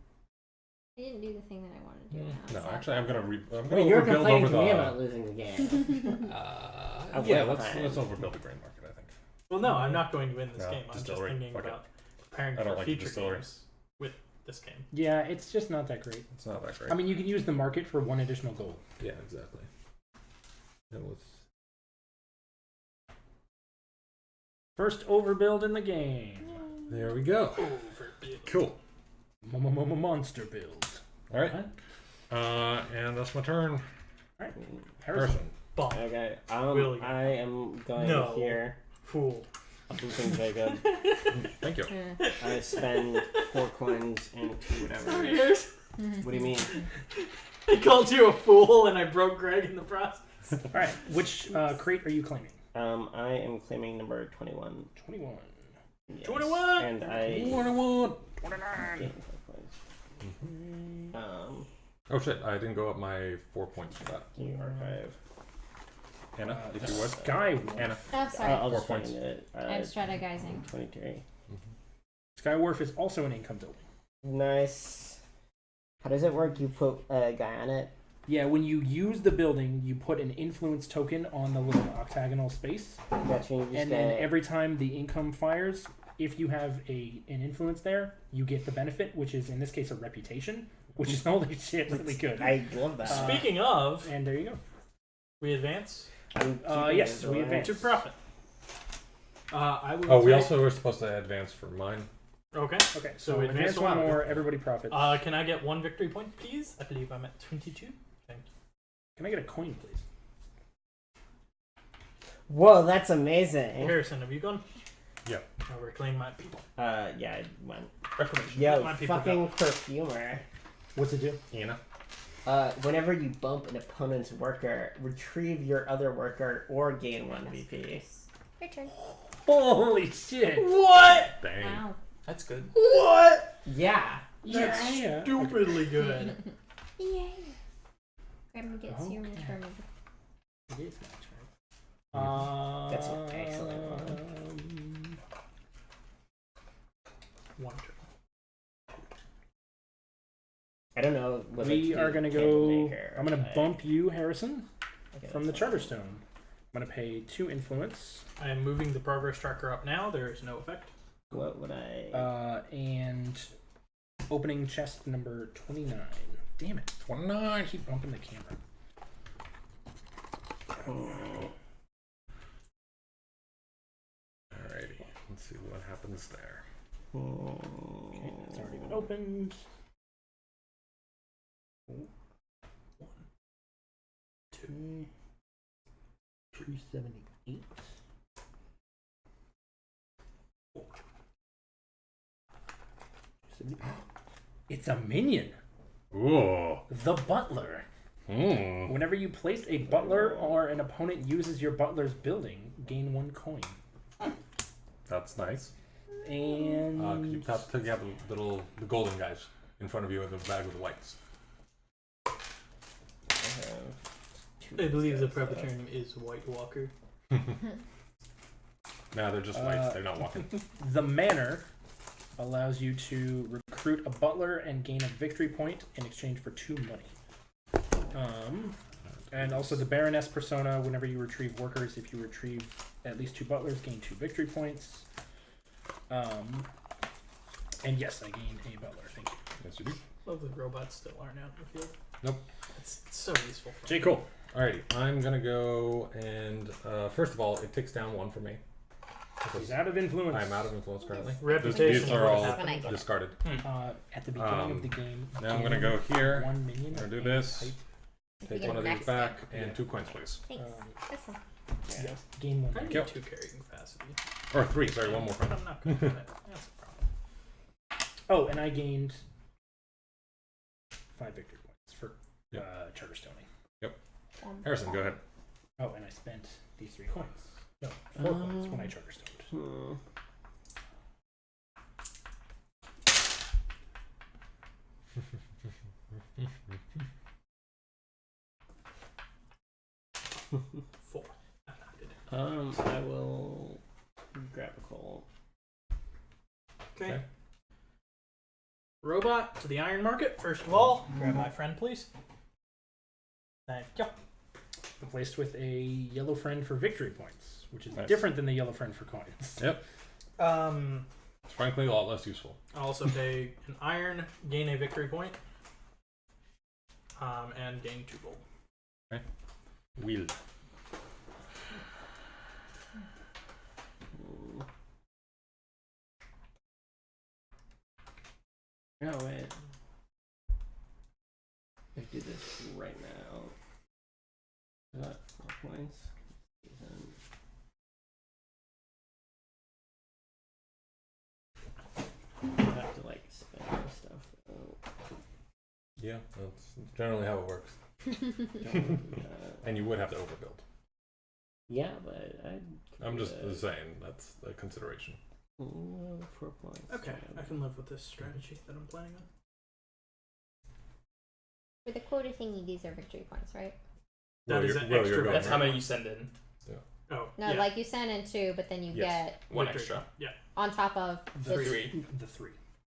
I didn't do the thing that I wanted to do. and I was No, sad actually, I'm about gonna it. I'm I gonna mean, you're overbuild complaining over to me the. about losing the game. Yeah, let's overbuild the grain market. I think. Well, no, I'm not going to win this No, game. I'm just distillery. thinking Fuck it. about preparing I don't for like the future distillery. games with this game. Yeah, it's just not that great. It's not that great. I mean, you can use the market for 1 additional gold. yeah, exactly. It was. First overbuild in the game. There we go. Cool. Monster build. All right. And that's my turn. All right. Harrison. Bomb. Okay, William. I am going No. here. Fool. I'm booping Jacob. Thank you. Yeah. I spend 4 coins and 2 whatever. Years. What do you mean? I called you a fool and I broke Greg in the process. All right. Which crate are you claiming? I am claiming number 21. 21. Yes. 21! And I 21. gain 4 points. Oh shit! I didn't go up my 4 points for that. Can you archive? Anna, if you would. Skywolf. Anna. Oh, sorry. I'll 4 just points. find it. I'm strategizing. 23. Skywolf is also an income building. Nice. How does it work? You put a guy on it? Yeah, when you use the building, you put an influence token on the little octagonal space, Gotcha. You just and then every time the income fires, if you have an influence there, you get the benefit, which is in this case a reputation, which is holy shit really good. I love that. Speaking of, And there you go. we advance Yes, we advance. to profit. I will. Oh, we take- also were supposed to advance for mine. Okay. Okay, So so we advance advance one one. more, everybody profits. Can I get 1 victory point, please? I believe I'm at 22. Thank you. Can I get a coin, please? Whoa, that's amazing. Harrison, have you gone? Yeah. I'll reclaim my people. Yeah, I went. Reclamation. Yo, Let my people fucking go. perfumer. What's it do? Anna. Whenever you bump an opponent's worker, retrieve your other worker or gain 1 VP. Your turn. Holy shit! What? Dang. Wow. That's good. What? Yeah. That's stupidly good. Yay. Grandma gets your turn. It is my turn. That's an excellent one. One turn. I don't know what We are going to go... I'm going to bump you, Harrison, from the Charterstone. I'm going to pay 2 influence. I am moving the progress tracker up now. There is no effect. What would I... And opening chest number 29. Damn it. 29. I keep bumping the camera. Alrighty. Let's see what happens there. Okay, that's already been opened. 1, 2, 278. 4. It's a minion. Ooh. The Butler. Whenever you place a butler or an opponent uses your butler's building, gain 1 coin. That's nice. And Could you take out the golden guys in front of you in the bag with the whites? I believe the proper term is White Walker. No, they're just whites. They're not walking. The Manor allows you to recruit a butler and gain a victory point in exchange for 2 money. And also the Baroness persona, whenever you retrieve workers, if you retrieve at least 2 butlers, gain 2 victory points. And yes, I gain a butler. Thank you. Yes, you do. Love the robots still aren't out in the field. Nope. It's so useful for Okay, cool. Alrighty, I'm gonna go and first of all, it ticks down 1 for me. He's out of influence. I'm out of influence currently. Reputation. These are all Happened. discarded. At the beginning of the game. Now I'm gonna go here. 1 minion. I'm gonna do and this. type, Take get one of next these back and 2 coins, please. Thanks. This one. yeah, gain 1. I you. need 2 carrying capacity. Or 3, sorry, 1 more But coin. I'm not good at it. That's a problem. Oh, and I gained 5 victory points for Yep. Charterstoning. Harrison, go ahead. Oh, and I spent these 3 coins. No, 4 coins when I Charterstoned. 4. I'm not good. I will grab a coal. Okay. Robot to the iron market. First of all, grab my friend, please. Thank you. Replaced with a yellow friend for victory points, which is Nice. different than the yellow friend for coins. Yep. It's frankly a lot less useful. I'll also pay an iron, gain a victory point, and gain 2 gold. Okay. Wheel. No, wait. I do this right now. Is that 4 points? I have to like spend my stuff. Yeah, that's generally how it works. And you would have to overbuild. Yeah, but I'm just saying that's a consideration. 4 points. Okay, I can live with this strategy that I'm planning on. For the quota thingy, these are victory points, right? That is an extra. That's how many you send in. Oh, No, yeah. like you send in 2, but then you get 1 Victory. extra. Yeah. on top of The the 3. The 3.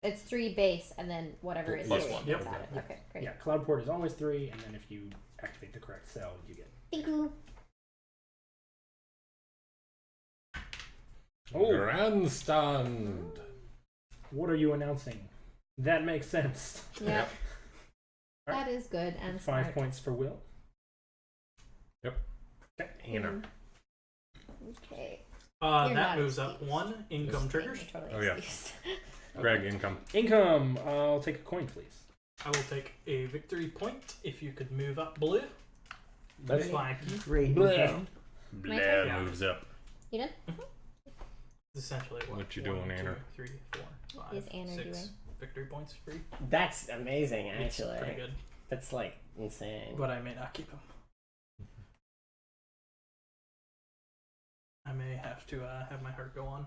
It's 3 base, and then whatever is Plus yours 1. that's Yep. added. Okay, great. Yeah, Cloudport is always 3, and then if you activate the correct cell, you get. Thank you. Oh, Grandstand. what are you announcing? That makes sense. Yep. That is good and 5 smart. points for Will. Inner. Okay. That not moves up excused. 1 income Just triggers. being totally Oh, yeah. excused. Greg, income. Income. I'll take a coin, please. I will take a victory point if you could move up blue. That's Thank you. great. Bleh. Blair Yeah. moves up. You done? Essentially What you 1, doing, 2, Anna? 3, 4, 5, Is Anna 6 doing? victory points free. That's amazing, It's actually. pretty good, That's like insane. but I may not keep them. I may have to have my heart go on.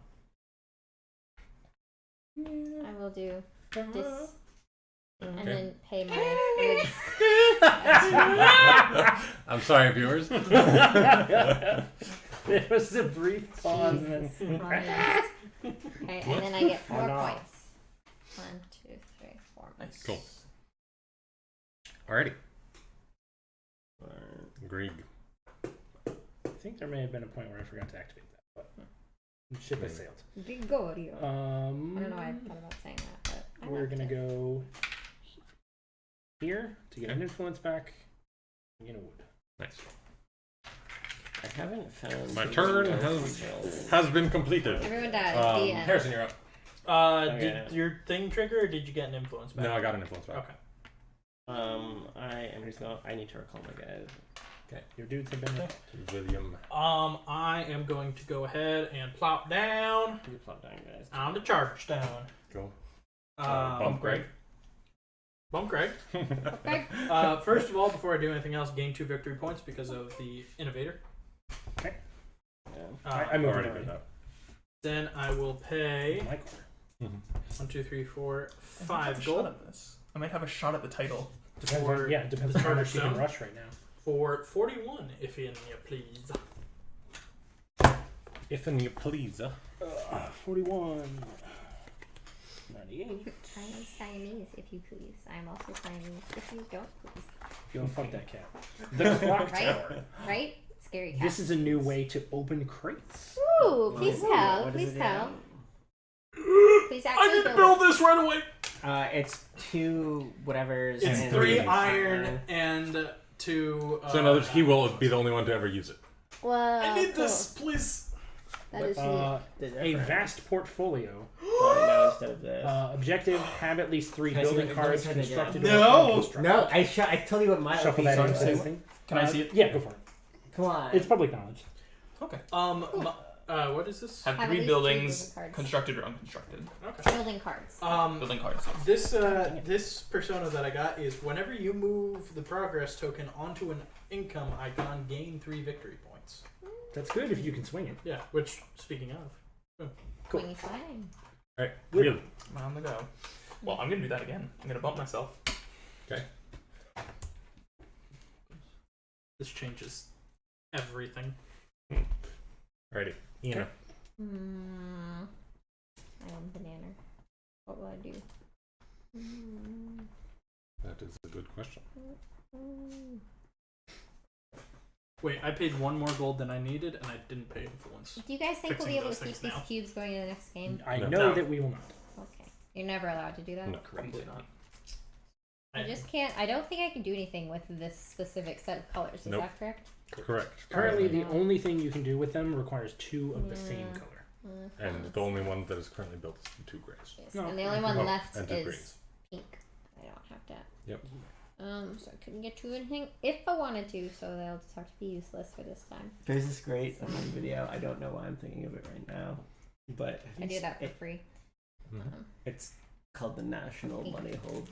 I will do this. And then pay my goods. I'm sorry, viewers. There was a brief pause. Okay, and then I get 4 points. 1, 2, 3, 4. Nice. Cool. Alrighty. Greg. I think there may have been a point where I forgot to activate that, but the ship has sailed. Gregorio. I don't know why I thought about saying that, but we're gonna go here to get an influence back. In a wood. Nice. I haven't found. My turn has been completed. Everyone dies. Harrison, you're up. Did your thing trigger, or did you get an influence back? No, I got an influence back. Okay. I am just going. I need to recall my guys. Okay, your dudes have been. William. I am going to go ahead and plop down. You plop down, guys. On the Charterstone. Go. Bump Greg. Bump Greg. Okay. First of all, before I do anything else, gain 2 victory points because of the innovator. Okay. Yeah. I moved already already. did that. Then I will pay My corner. 1, 2, 3, 4, I 5 gold. At this. I might have a shot at the title. Depends For on, yeah, it depends the on how much you can Charterstone? rush right now. For 41, if in you please. If and you please. 41. 98. I am Siamese, if you please. I am also Siamese, if you don't please. Yo, fuck that cat. The clock Right? tower. Right? Scary cat. This is a new way to open crates. Ooh, please tell. What Please does it tell. do? Please I actually need to build this right away. It's 2 whatever's. It's and 3 3 iron and 2. So in other words, he will be the only one to ever use it. Well, I need cool. this, please. That is A vast portfolio. No, instead of this. Objective: have at least 3 Can I see building what- cards let me see what they constructed. did. or No! unconstructed. No, I tell you what my Shuffle OP that song into says. something. Can I see it? Yeah, go for it. Come on. It's public knowledge. Okay. What is this? Have Have at 3 least 3 buildings, building cards. constructed or unconstructed. Okay. building cards. Building cards. This persona that I got is whenever you move the progress token onto an income icon, gain 3 victory points. That's good if you can swing it. Yeah, which, speaking of. Cool. Swingy swang. Alright, Will. I'm on the go. Well, I'm gonna do that again. I'm gonna bump myself. Okay. This changes everything. Alrighty. Ina. I am banana. What will I do? That is a good question. Wait, I paid 1 more gold than I needed, and I didn't pay influence. Do you guys think we'll Fixing be able those to keep things these now. cubes going in the next game? I No. know No. that we will not. Okay. You're never allowed to do that? No. Probably not. I just can't. I don't think I can do anything with this specific set of colors. Is Nope. that correct? Correct. Currently, the No. only thing you can do with them requires 2 of the same color. And the only one that is currently built is the 2 grays. Yes. No. And the only one Oh, left and 2 is greens. pink. I don't have that. Yep. So I couldn't get to anything if I wanted to, so they'll just have to be useless for this time. There's this great video. I don't know why I'm thinking of it right now, but I do that for free. It's called the National Money Hold.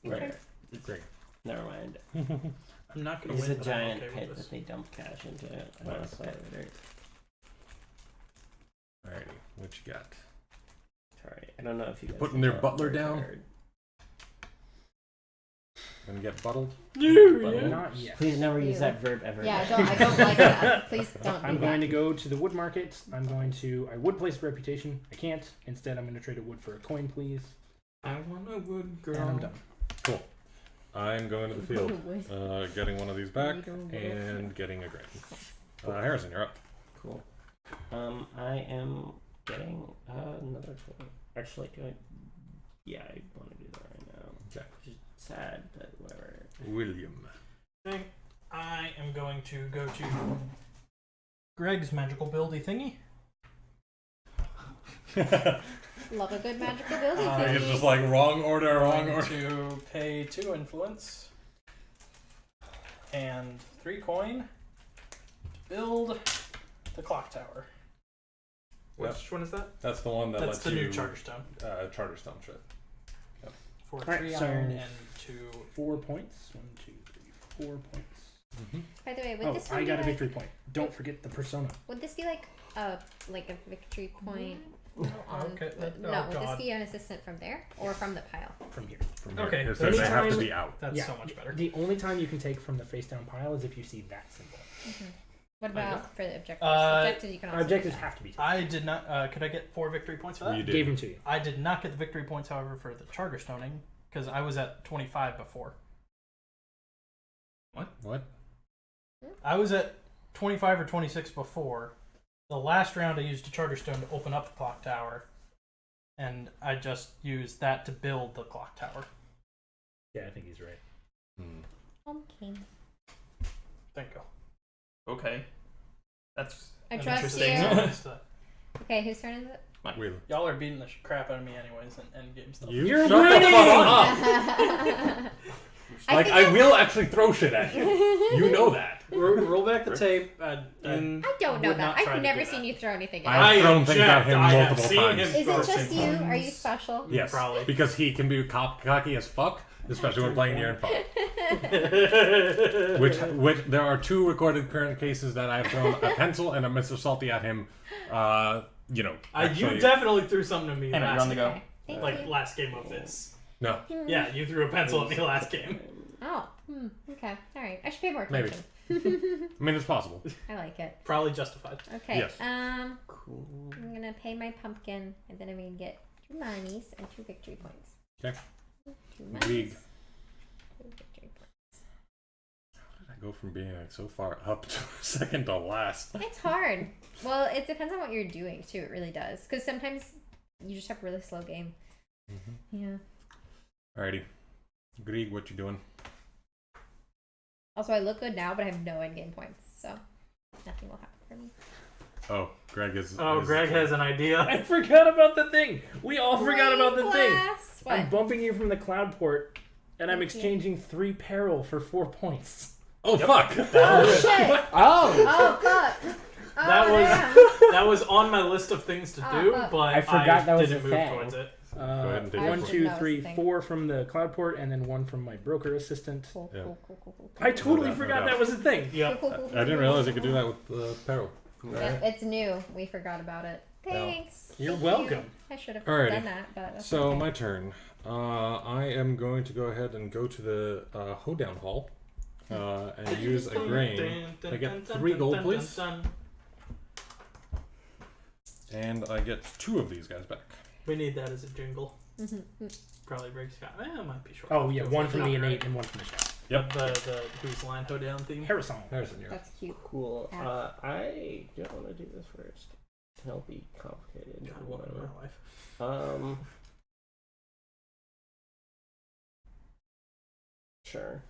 Right. Great. Never mind. I'm not going It's to a win, but I'm giant okay pit with that this. they dump cash into. I Nice. want to play it later. Alrighty. What you got? Sorry, I don't know if you guys Putting their know butler or down? heard. Gonna get buttled? But not yet. Please never use Ew. that verb ever. Yeah, again. I don't like that. Please don't. I'm do going that. to go to the wood market. I would place a reputation. I can't. Instead, I'm going to trade a wood for a coin, please. I want a wood girl. And I'm done. Cool. I'm going to the field. Getting one of these back and getting a grain. Harrison, you're up. Cool. I am getting another coin. Actually, do I? Yeah, I want to do that right now. Okay. Which is sad, but whatever. William. Okay, I am going to go to Greg's magical buildy thingy. Love a good magical building. It's just like wrong order, wrong I'm order. going to pay 2 influence and 3 coin to build the clock tower. Which one is that? That's the one that That's lets the you new Charterstone. Charterstone shit. For Alright, 3 so iron and 2. 4 points. 1, 2, 3, 4 points. By the way, would Oh, this one I be got a like, victory point. Don't forget the persona. would this be like like a victory point? Okay. Would this be an assistant from there or from the pile? From here. From here. Okay. So they have to be out. That's so much better. The only time you can take from the face down pile is if you see that symbol. What about for the objectives? Objectives you can also objectives have to be taken. I did not. Could I get 4 victory points for that? You did. Gave them to you. I did not get the victory points, however, for the Charterstoning because I was at 25 before. What? I was at 25 or 26 before. The last round I used a Charterstone to open up the clock tower, and I just used that to build the clock tower. Yeah, I think he's right. Okay. Thank you. Okay. That's I trust interesting. you. Okay, whose turn is it? Wheel. Y'all are beating the crap out of me anyways in endgame stuff. You're shut winning! the fuck up! I will actually throw shit at you. You know that. Roll back the tape. I don't know that. I've never seen you throw anything at I've thrown things at him multiple times. Is it just you? Are you special? Yes, probably. Because he can be cocky as fuck, especially when playing near and far. which there are 2 recorded current cases that I've thrown a pencil and a Mr. Salty at him. You definitely threw something to me. And you're on the go. Like last game of this. No. Yeah, you threw a pencil at me last game. Oh. Okay. All right. I should pay more attention. Maybe. I mean, it's possible. I like it. Probably justified. Okay. Yes. Cool. I'm gonna pay my pumpkin, and then I'm gonna get 2 monies and 2 victory points. Okay. 2 monies. League. 2 victory points. How did I go from being like so far up to second to last? It's hard. Well, it depends on what you're doing too. It really does. Because sometimes you just have a really slow game. Yeah. Alrighty. Grieg, what you doing? Also, I look good now, but I have no endgame points, so nothing will happen for me. Oh, Greg is. Greg has an idea. I forgot about the thing. We all forgot about the thing. What? I'm bumping you from the cloud port, and I'm exchanging 3 peril for 4 points. Oh, fuck! Oh, shit! Oh! Fuck! That was on my list of things to do, but I forgot that was didn't a move thing. towards it. Go ahead and take 1, it. 2, 3, 4 from the cloud port, and then 1 from my broker assistant. Cool. I totally forgot that was a thing. Yeah. I didn't realize you could do that with peril. Yep, it's new. We forgot about it. Thanks. You're welcome. I should have Alrighty. done that, but that's So okay. my turn. I am going to go ahead and go to the hoedown hall and use a grain. I get 3 gold, please, and I get 2 of these guys back. We need that as a jingle. Probably breaks Scott. It might be short. Oh, yeah, 1 from the innate and 1 from the chef. Yep. The who's line hoedown theme. Harrison, Harrison, you're up. That's cute. Cool. I don't want to do this first. It'll be complicated. God, welcome to my life. Sure.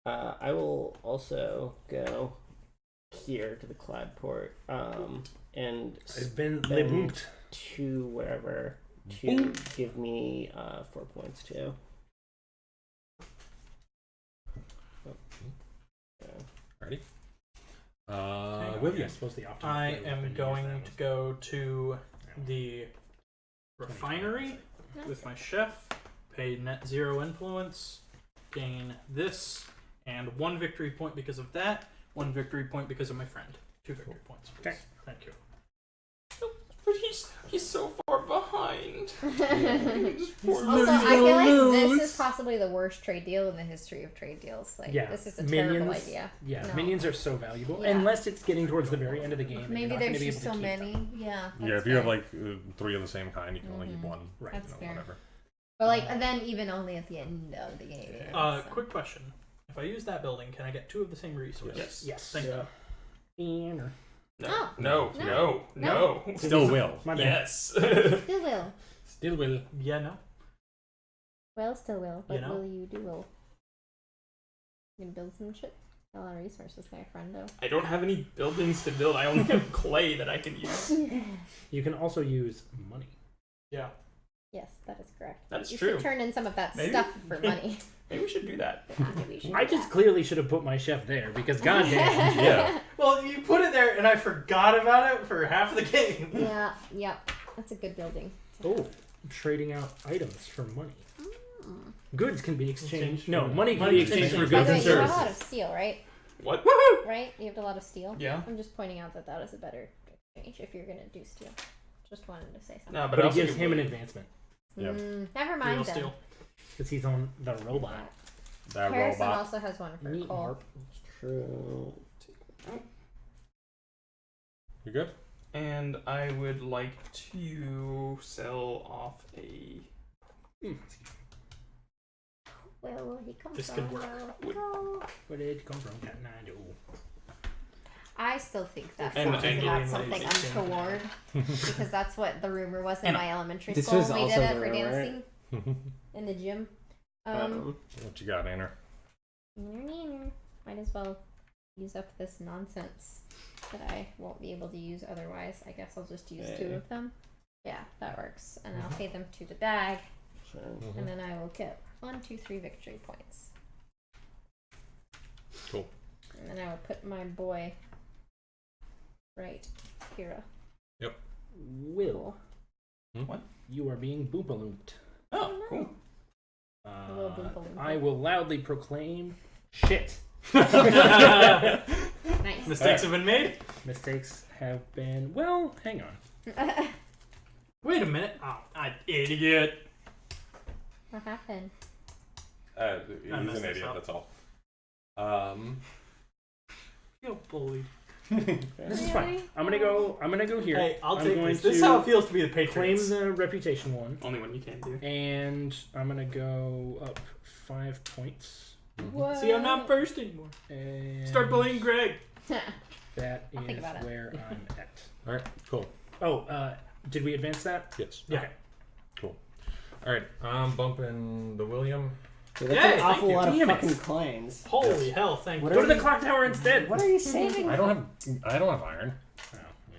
I will also go here to the cloud port and I've been spend reboot. 2 wherever to give me 4 points too. Ready? I suppose the optimal I play would have am been to going use to that go to the refinery with my chef, pay net 0 influence, gain this, and 1 victory point because of that, 1 victory point because of my friend. 2 victory points, please. Okay. Thank you. But he's so far behind. Also, I feel like this is possibly the worst trade deal in the history of trade deals. Like, Yeah, this is a terrible idea. Yeah, No. minions are so valuable. Yeah. Unless it's getting towards the very end of the game. and Maybe you're not gonna there's be just able so to keep many. them. Yeah. Yeah, that's if you have fair. like 3 of the same kind, you can only keep 1. Right. That's fair. Whatever. But like, and then even only at the end of the game. Yeah. So. Quick question. If I use that building, can I get 2 of the same resources? Yes. Thank you. And No. Still will. my bad. Yes. Still will. Still will. Yeah, no. Well, still will. What You know? will you do? Will you gonna build some shit? A lot of resources there, friendo. I don't have any buildings to build. I only have clay that I can use. You can also use money. Yeah. Yes, that is correct. That's you true. should turn in some of that Maybe. stuff for money. Maybe we should do that. Maybe we should I do just that. clearly should have put my chef there because goddamn. Yeah. Well, you put it there, and I forgot about it for half of the game. Yeah. That's a good building. Oh, trading out items for money. Goods can be exchanged. Exchanged No, for- money can money be can be exchanged for exchanged. By goods the way, and you have a lot services. of steel, right? What? Right? You have a lot of steel. Yeah. I'm just pointing out that is a better change if you're gonna do steel. Just wanted to say something. No, but it gives him an advancement. Never mind then. Because he's on the robot. That Harrison robot. also has one for coal. True. You good? And I would like to sell off a. Where will he come This from? could work. Where did it come from? Cat 9. I still think that And sounds Anglian about something Lazy. untoward. Because that's what the rumor was in my elementary this school was when we also did it the for rumor. dancing in the gym. What you got, Anner? Might as well use up this nonsense that I won't be able to use otherwise. I guess I'll just use 2 of them. Yeah, that works. And I'll pay them to the bag. Sure. And then I will get 1, 2, 3 victory points. Cool. And then I will put my boy right here. Yep. Will. What? You are being boopalooped. Oh, cool. I will loudly proclaim shit. Nice. Mistakes have been made? Mistakes have been. Well, hang on. Wait a minute. Oh, idiot. What happened? He's an messed this idiot, up. that's all. Feel bullied. This is fine. I'm gonna go here. Hey, I'll I'm take going this. This is to how it feels to be the claim Patriots. the reputation one. Only one you can do. And I'm gonna go up 5 points. What? See, I'm not first anymore. And Start bullying Greg. that I'll think is about it. where I'm at. Alright, cool. Oh, did we advance that? Yes. Yeah. Okay. Cool. Alright, I'm bumping the William. Dude, that's Yay, an awful thank lot you. of Damn it. fucking coins. Holy hell, thank What you. Go to the clock tower instead. What are you saving? I don't have iron. Oh, yeah.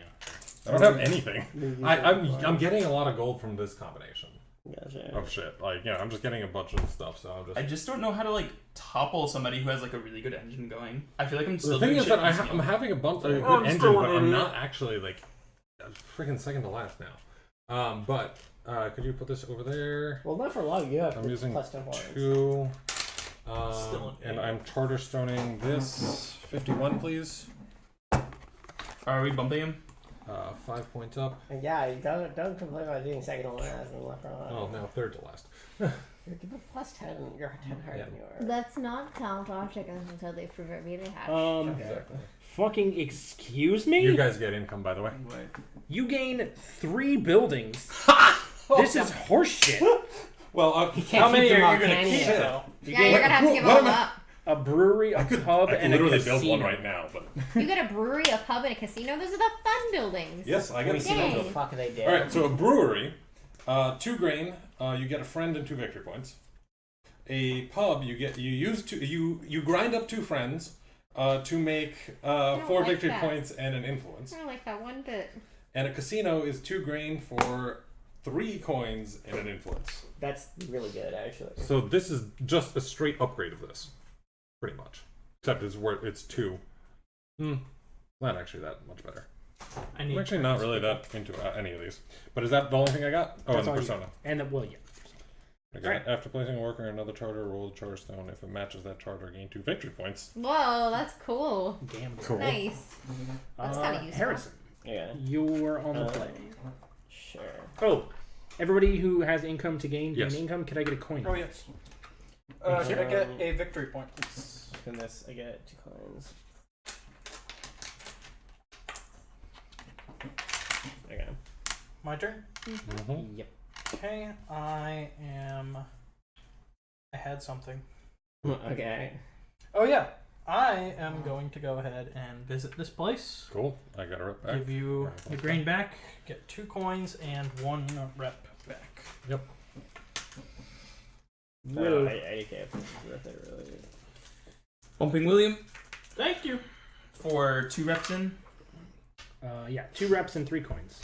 I don't have anything. I'm getting a lot of gold from this combination Gotcha. of shit. Like, yeah, I'm just getting a bunch of stuff, so I'm just... I just don't know how to like topple somebody who has like a really good engine going. I feel like I'm still The thing doing is shit that piecemeal. I'm having a bunch of good I'm engine, still but an I'm idiot. not actually like freaking second to last now. Could you put this over there? Well, not for long. You have I'm using plus 10 points. 2. Still an and idiot. I'm Charterstoning this 51, please. Are we bumping him? 5 points up. And yeah, you don't complain about being second to last and left or last. Oh, now third to last. You're plus 10. You're 10 higher than you are. Let's not count off chickens until they prove it really hard. Exactly. Fucking excuse me? You guys get income, by the way. You gain 3 buildings. This is horseshit. Well, How many are you going to keep, Shit. though? Yeah, you're gonna have to give what them am I- up. A brewery, a pub, I could and a literally casino. build one right now, but... You get a brewery, a pub, and a casino. Those are the fun buildings. Yes, I got a What casino. the fuck are they doing? Alright, so a brewery, 2 grain, you get a friend and 2 victory points. A pub, you grind up 2 friends to make 4 like victory that. points and an influence. I don't like that one bit. And a casino is 2 grain for 3 coins and an influence. That's really good, actually. So this is just a straight upgrade of this, pretty much. Except it's 2. Not actually that much better. I'm actually not really that into any of these. But is that the only thing I got? Oh, That's and all the you persona. And yeah. Okay. Alright. After placing a worker in another charter, roll the Charterstone. If it matches that charter, gain 2 victory points. Whoa, that's cool. Damn Cool. Nice. That's kind of useful. Harrison, Yeah. you're on the play. Sure. Oh, everybody who has income to gain Yes. income, could I get a coin? Oh, yes. Can I get a victory point? Spin this, I get 2 coins. Okay. My turn? Mm-hmm. Yep. Okay, I had something. Okay. Oh, yeah. I am going to go ahead and visit this place. Cool. I got a rep back. Give you the grain back, get 2 coins, and 1 rep back. Yep. No, I can't put this worth it, really. Bumping William Thank you. for 2 reps in. Yeah, 2 reps and 3 coins.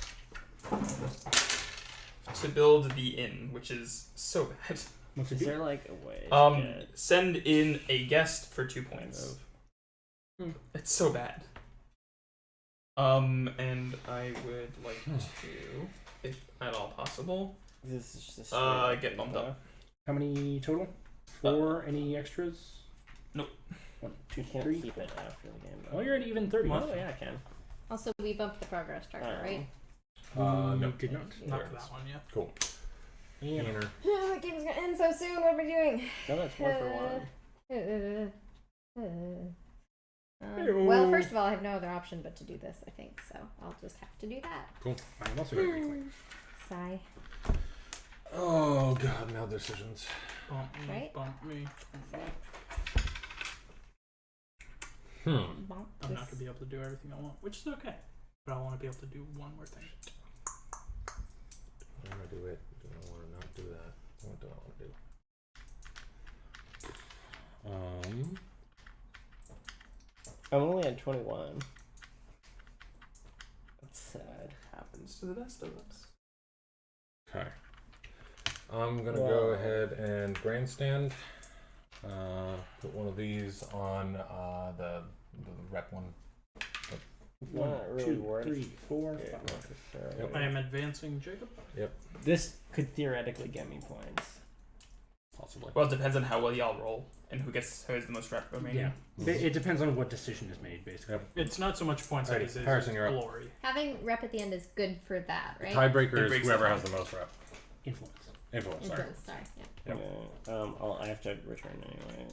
To build the inn, which is so bad. What's it Is do? there like a way to get Send in a guest for 2 points. It's so bad. And I would like to, if at all possible, this is just get bumped up. How many total? 4? Any extras? Nope. 1, 2, You can't 3. keep it after the game. Oh, you're at even 30. Oh, yeah, I can. Also, we bumped the progress tracker, right? No. Did not. Not for that one, yeah. Cool. Inner. The game's gonna end so soon. What are we doing? No, that's 1 for 1. Well, first of all, I have no other option but to do this, I think, so I'll just have to do that. Cool. I'm also going to reclaim. Sigh. Oh god, now decisions. Bump me, Right? bump me. Hmm. Bump I'm this. not gonna be able to do everything I want, which is okay. But I want to be able to do one more thing. I want to do it. Do I want to not do that? What do I want to do? I'm only at 21. That's sad. Happens to the best of us. Okay. I'm gonna go ahead and grandstand. Put one of these on the rep one. Not really 2, worth 3, 4, it 5. necessarily. Yep. I am advancing Jacob. This could theoretically get me points. Possibly. Well, it depends on how well y'all roll and who has the most rep remaining. Yeah. It depends on what decision is made, basically. Yep. It's not so much points Alrighty, as it is Harrison, you're up. glory. Having rep at the end is good for that, right? Tiebreaker It is breaks whoever the has tie. the most rep. Influence. Influence, sorry. Influence, sorry. Yeah. Yep. I have to return anyway.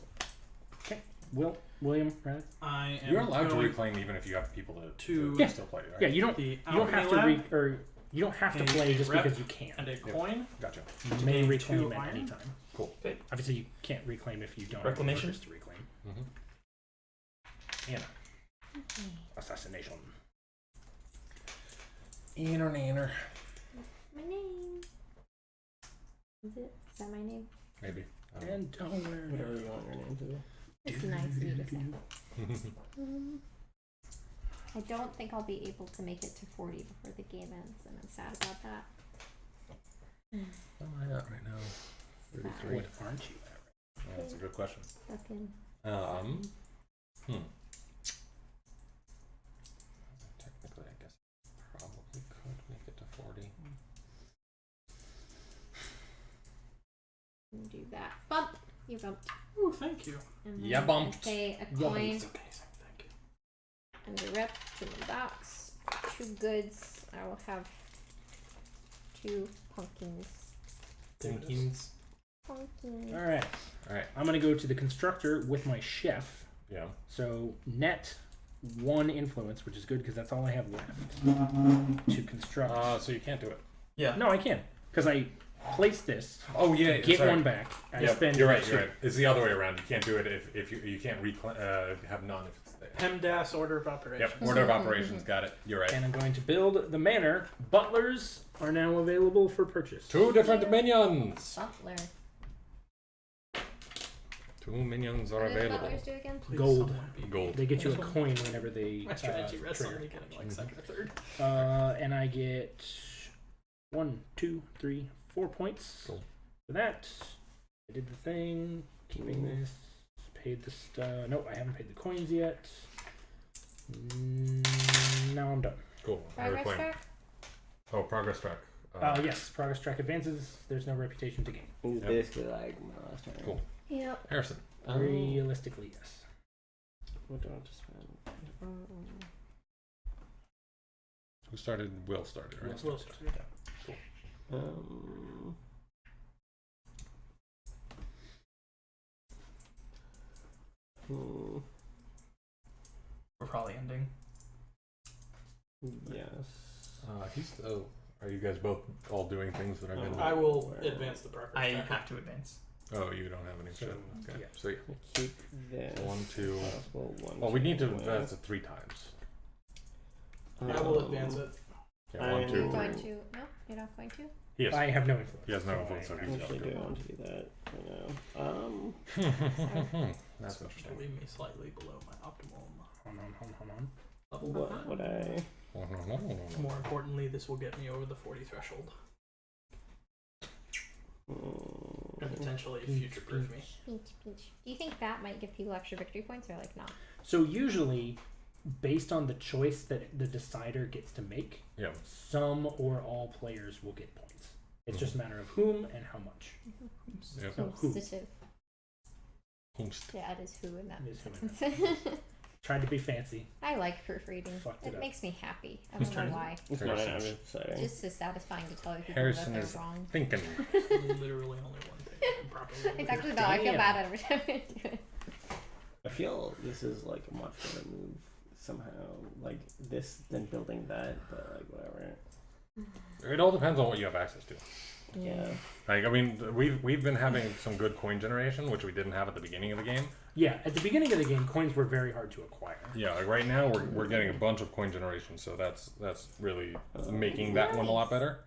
William, right? I am You're allowed to going reclaim even if you have people to- to still play, right? Yeah, you don't. the You don't have Alchemy to Lab you don't have to and play a just rep because you can. and a coin. Gotcha. You may gain reclaim 2 at iron. any time. Cool. Okay. Obviously, you can't reclaim if you don't Reclamation? have the to reclaim. Mm-hmm. Anna. Assassination. Inner. My name. Is it? Is that my name? Maybe. And don't wear Whatever you want your name to be. It's nice of you to say. I don't think I'll be able to make it to 40 before the game ends, and I'm sad about that. What am I at right now? 33. What aren't you at? Oh, that's a good question. That's good. Technically, I guess I probably could make it to 40. Do that. Bump! You bumped. Ooh, thank you. And Yeah, then bumped. I pay a Yeah, coin It's okay, thank you. and a rep to the box. 2 goods. I will have 2 pumpkins. Pumpkins. Pumpkins. All right. Alright. I'm gonna go to the constructor with my chef. Yeah. So net 1 influence, which is good because that's all I have left to construct. So you can't do it. Yeah. No, I can because I place this. Oh yeah. Get sorry. 1 back. I Yeah, spend you're right. 2. You're right. It's the other way around. You can't do it if you can't have none if it's there. PEMDAS order of operations. Yep. Order of operations. Got it. You're right. And I'm going to build the manor. Butlers are now available for purchase. 2 different minions. Butler. 2 minions are What do the available. butlers do again? Please Gold. someone be- Gold. They get you a coin whenever they My strategy rests on trigger. me getting like second or third. And I get 1, 2, 3, 4 points Cool. for that. I did the thing. Keeping this. Paid the stuff. Nope, I haven't paid the coins yet. Now I'm done. Cool. I Progress reclaim. track? Oh, progress track. Yes, progress track advances. There's no reputation to gain. It's Yep. basically like my last turn. Cool. Yep. Harrison. Realistically, yes. What do I have to spend? Who started? Will started, right? Will started, yeah. We're probably ending. Yes. Are you guys both all doing things that are going to... I will advance the progress. I tracker. have to advance. Oh, you don't have any shit. Okay. yeah. So, Keep this. 1, 2... Possible 1, Well, we need to 2, advance it 3 times. I will advance it. Yeah, 1, 2, You're 3. going to. No, you're not going to. Yes. I have no influence. He has no so influence, so I- he's Actually, got do to want to do that right now. That's So interesting. leave me slightly below my optimal Hold on. level. What would I? More importantly, this will get me over the 40 threshold and potentially future-proof me. Peach. Do you think that might give people extra victory points or like not? So usually, based on the choice that the decider gets to make, Yeah. some or all players will get points. It's just a matter of whom and how much. Yep. So who? Substantive. Humst. Yeah, it is who in that It is who in sentence. Tried to be fancy. I like proofreading. It makes me happy. I don't know why. It's just as satisfying to tell people Harrison that is they're wrong. thinking. Literally only one thing. It's actually not. I feel bad every time I do it. I feel this is like a much better move somehow, like this than building that, but like whatever. It all depends on what you have access to. Yeah. Like, I mean, we've been having some good coin generation, which we didn't have at the beginning of the game. Yeah, at the beginning of the game, coins were very hard to acquire. Yeah, like right now we're getting a bunch of coin generation, so that's really making that one a lot better.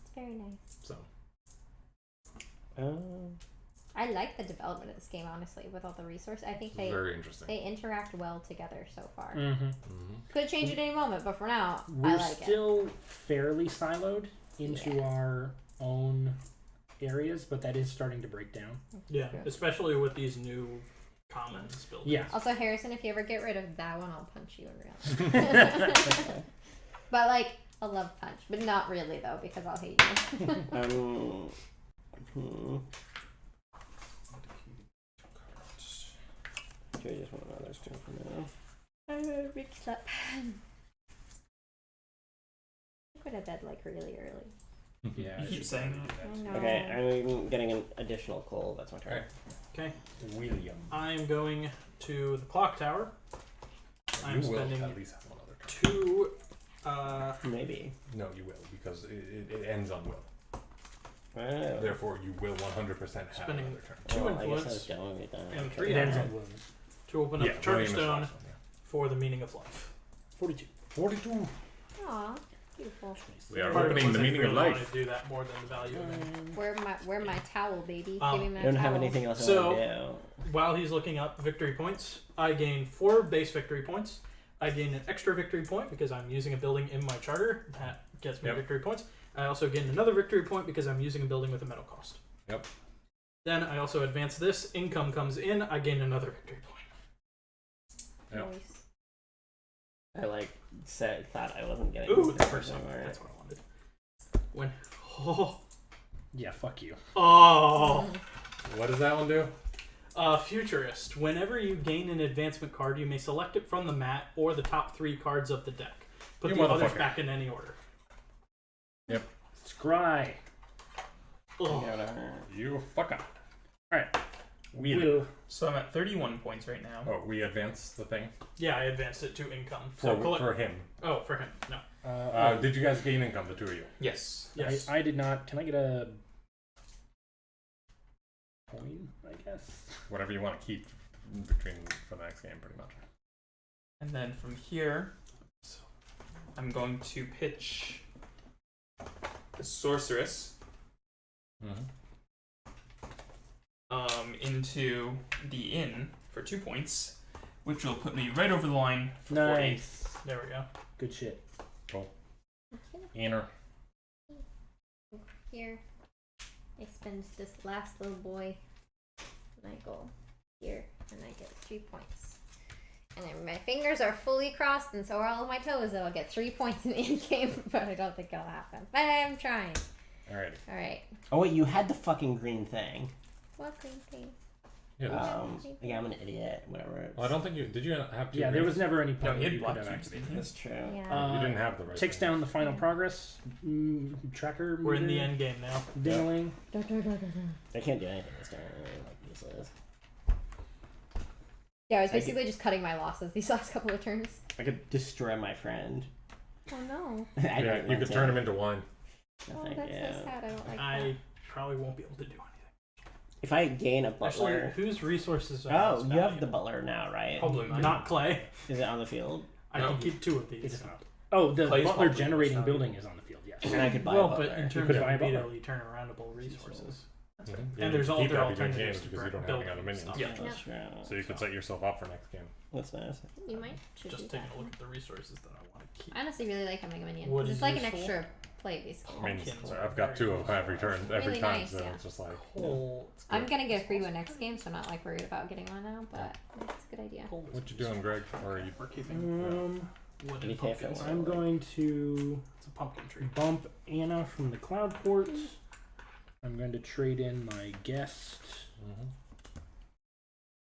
It's very nice. So. I like the development of this game, honestly, with all the resources. I think very interesting. They interact well together so far. Mm-hmm. Could change at any moment, but for now, we're I like it. We're still fairly siloed into our own areas, but that is starting to break down. Yeah, especially with these new commons buildings. Yeah. Also, Harrison, if you ever get rid of that one, I'll punch you in real. But like a love punch, but not really though, because I'll hate you. I just want another string for now. I'm gonna mix up. I go to bed like really early. Yeah, you keep saying that. Okay, I'm getting an additional coal. That's my turn. Okay. William. I'm going to the clock tower. I'm spending at least have one other turn. 2. Maybe. No, you will, because it ends on will. Oh. Therefore, you will 100% have Spending another turn. 2 influence and 3 damage to open up Charterstone for the meaning of life. 42. 42. Aw, beautiful. We are opening the meaning of life. I want to do that more than the value of it. Wear my towel, baby. Give me my I don't towel. have anything else I want to do. While he's looking up victory points, I gain 4 base victory points. I gain an extra victory point because I'm using a building in my charter. That gets me victory points. I also gain another victory point because I'm using a building with a metal cost. Yep. Then I also advance this. Income comes in. I gain another victory point. Yep. I thought I wasn't getting. Ooh, that's what I wanted. Yeah, fuck you. Oh. What does that one do? Futurist. Whenever you gain an advancement card, you may select it from the mat or the top 3 cards of the deck. Put the others back in any order. Yep. Scry. You fucker. Alright. Will. So I'm at 31 points right now. Oh, we advanced the thing? Yeah, I advanced it to income. For him. Oh, for him. No. Did you guys gain income, the 2 of you? Yes. I did not. Can I get a coin, I guess? Whatever you want to keep for the next game, pretty much. And then from here, I'm going to pitch the Sorceress into the inn for 2 points, which will put me right over the line for 40. There we go. Good shit. Cool. Inner. Here, I spend this last little boy, and I go here, and I get 3 points. And then my fingers are fully crossed, and so are all of my toes, that I'll get 3 points in the end game, but I don't think it'll happen. But I'm trying. Alright. Oh wait, you had the fucking green thing. What green thing? Yeah, I'm an idiot. Whatever. Well, I don't think you did. You have 2? Yeah, there was never any point he had you could block have cubes, activated. That's true. Yeah. you didn't have the right. Takes thing. down the final progress tracker. We're in the end game now. Dingling. I can't do anything this turn. Like useless. Yeah, I was basically just cutting my losses these last couple of turns. I could destroy my friend. Oh no. You could turn him into wine. Oh, that's so sad. I don't like that. I probably won't be able to do anything. If I gain a butler... Actually, whose resources are you have the butler now, right? Probably not Clay. Is it on the field? I can keep 2 of these. It's not. Oh, the Clay's butler probably generating building is on the field, yes. And I could buy a butler. But in terms of return aroundable resources. And there's all their alternatives because you don't have any other minions. Yeah. That's true. So you could set yourself up for next game. That's nice. You might should Just do taking that. a look at the resources that I want to keep. I honestly really like having a minion. What It's is like an useful? extra play, basically. I mean, Pumpkins I've got 2 of every turn, every Really time, nice, so yeah. it's just like. I'm gonna get a free one next game, so I'm not like worried about getting one now. But it's a good idea. What you doing, Greg? Or are you? We're keeping wooden pumpkins. I'm going to It's a pumpkin tree. bump Anna from the cloud port. I'm going to trade in my guest.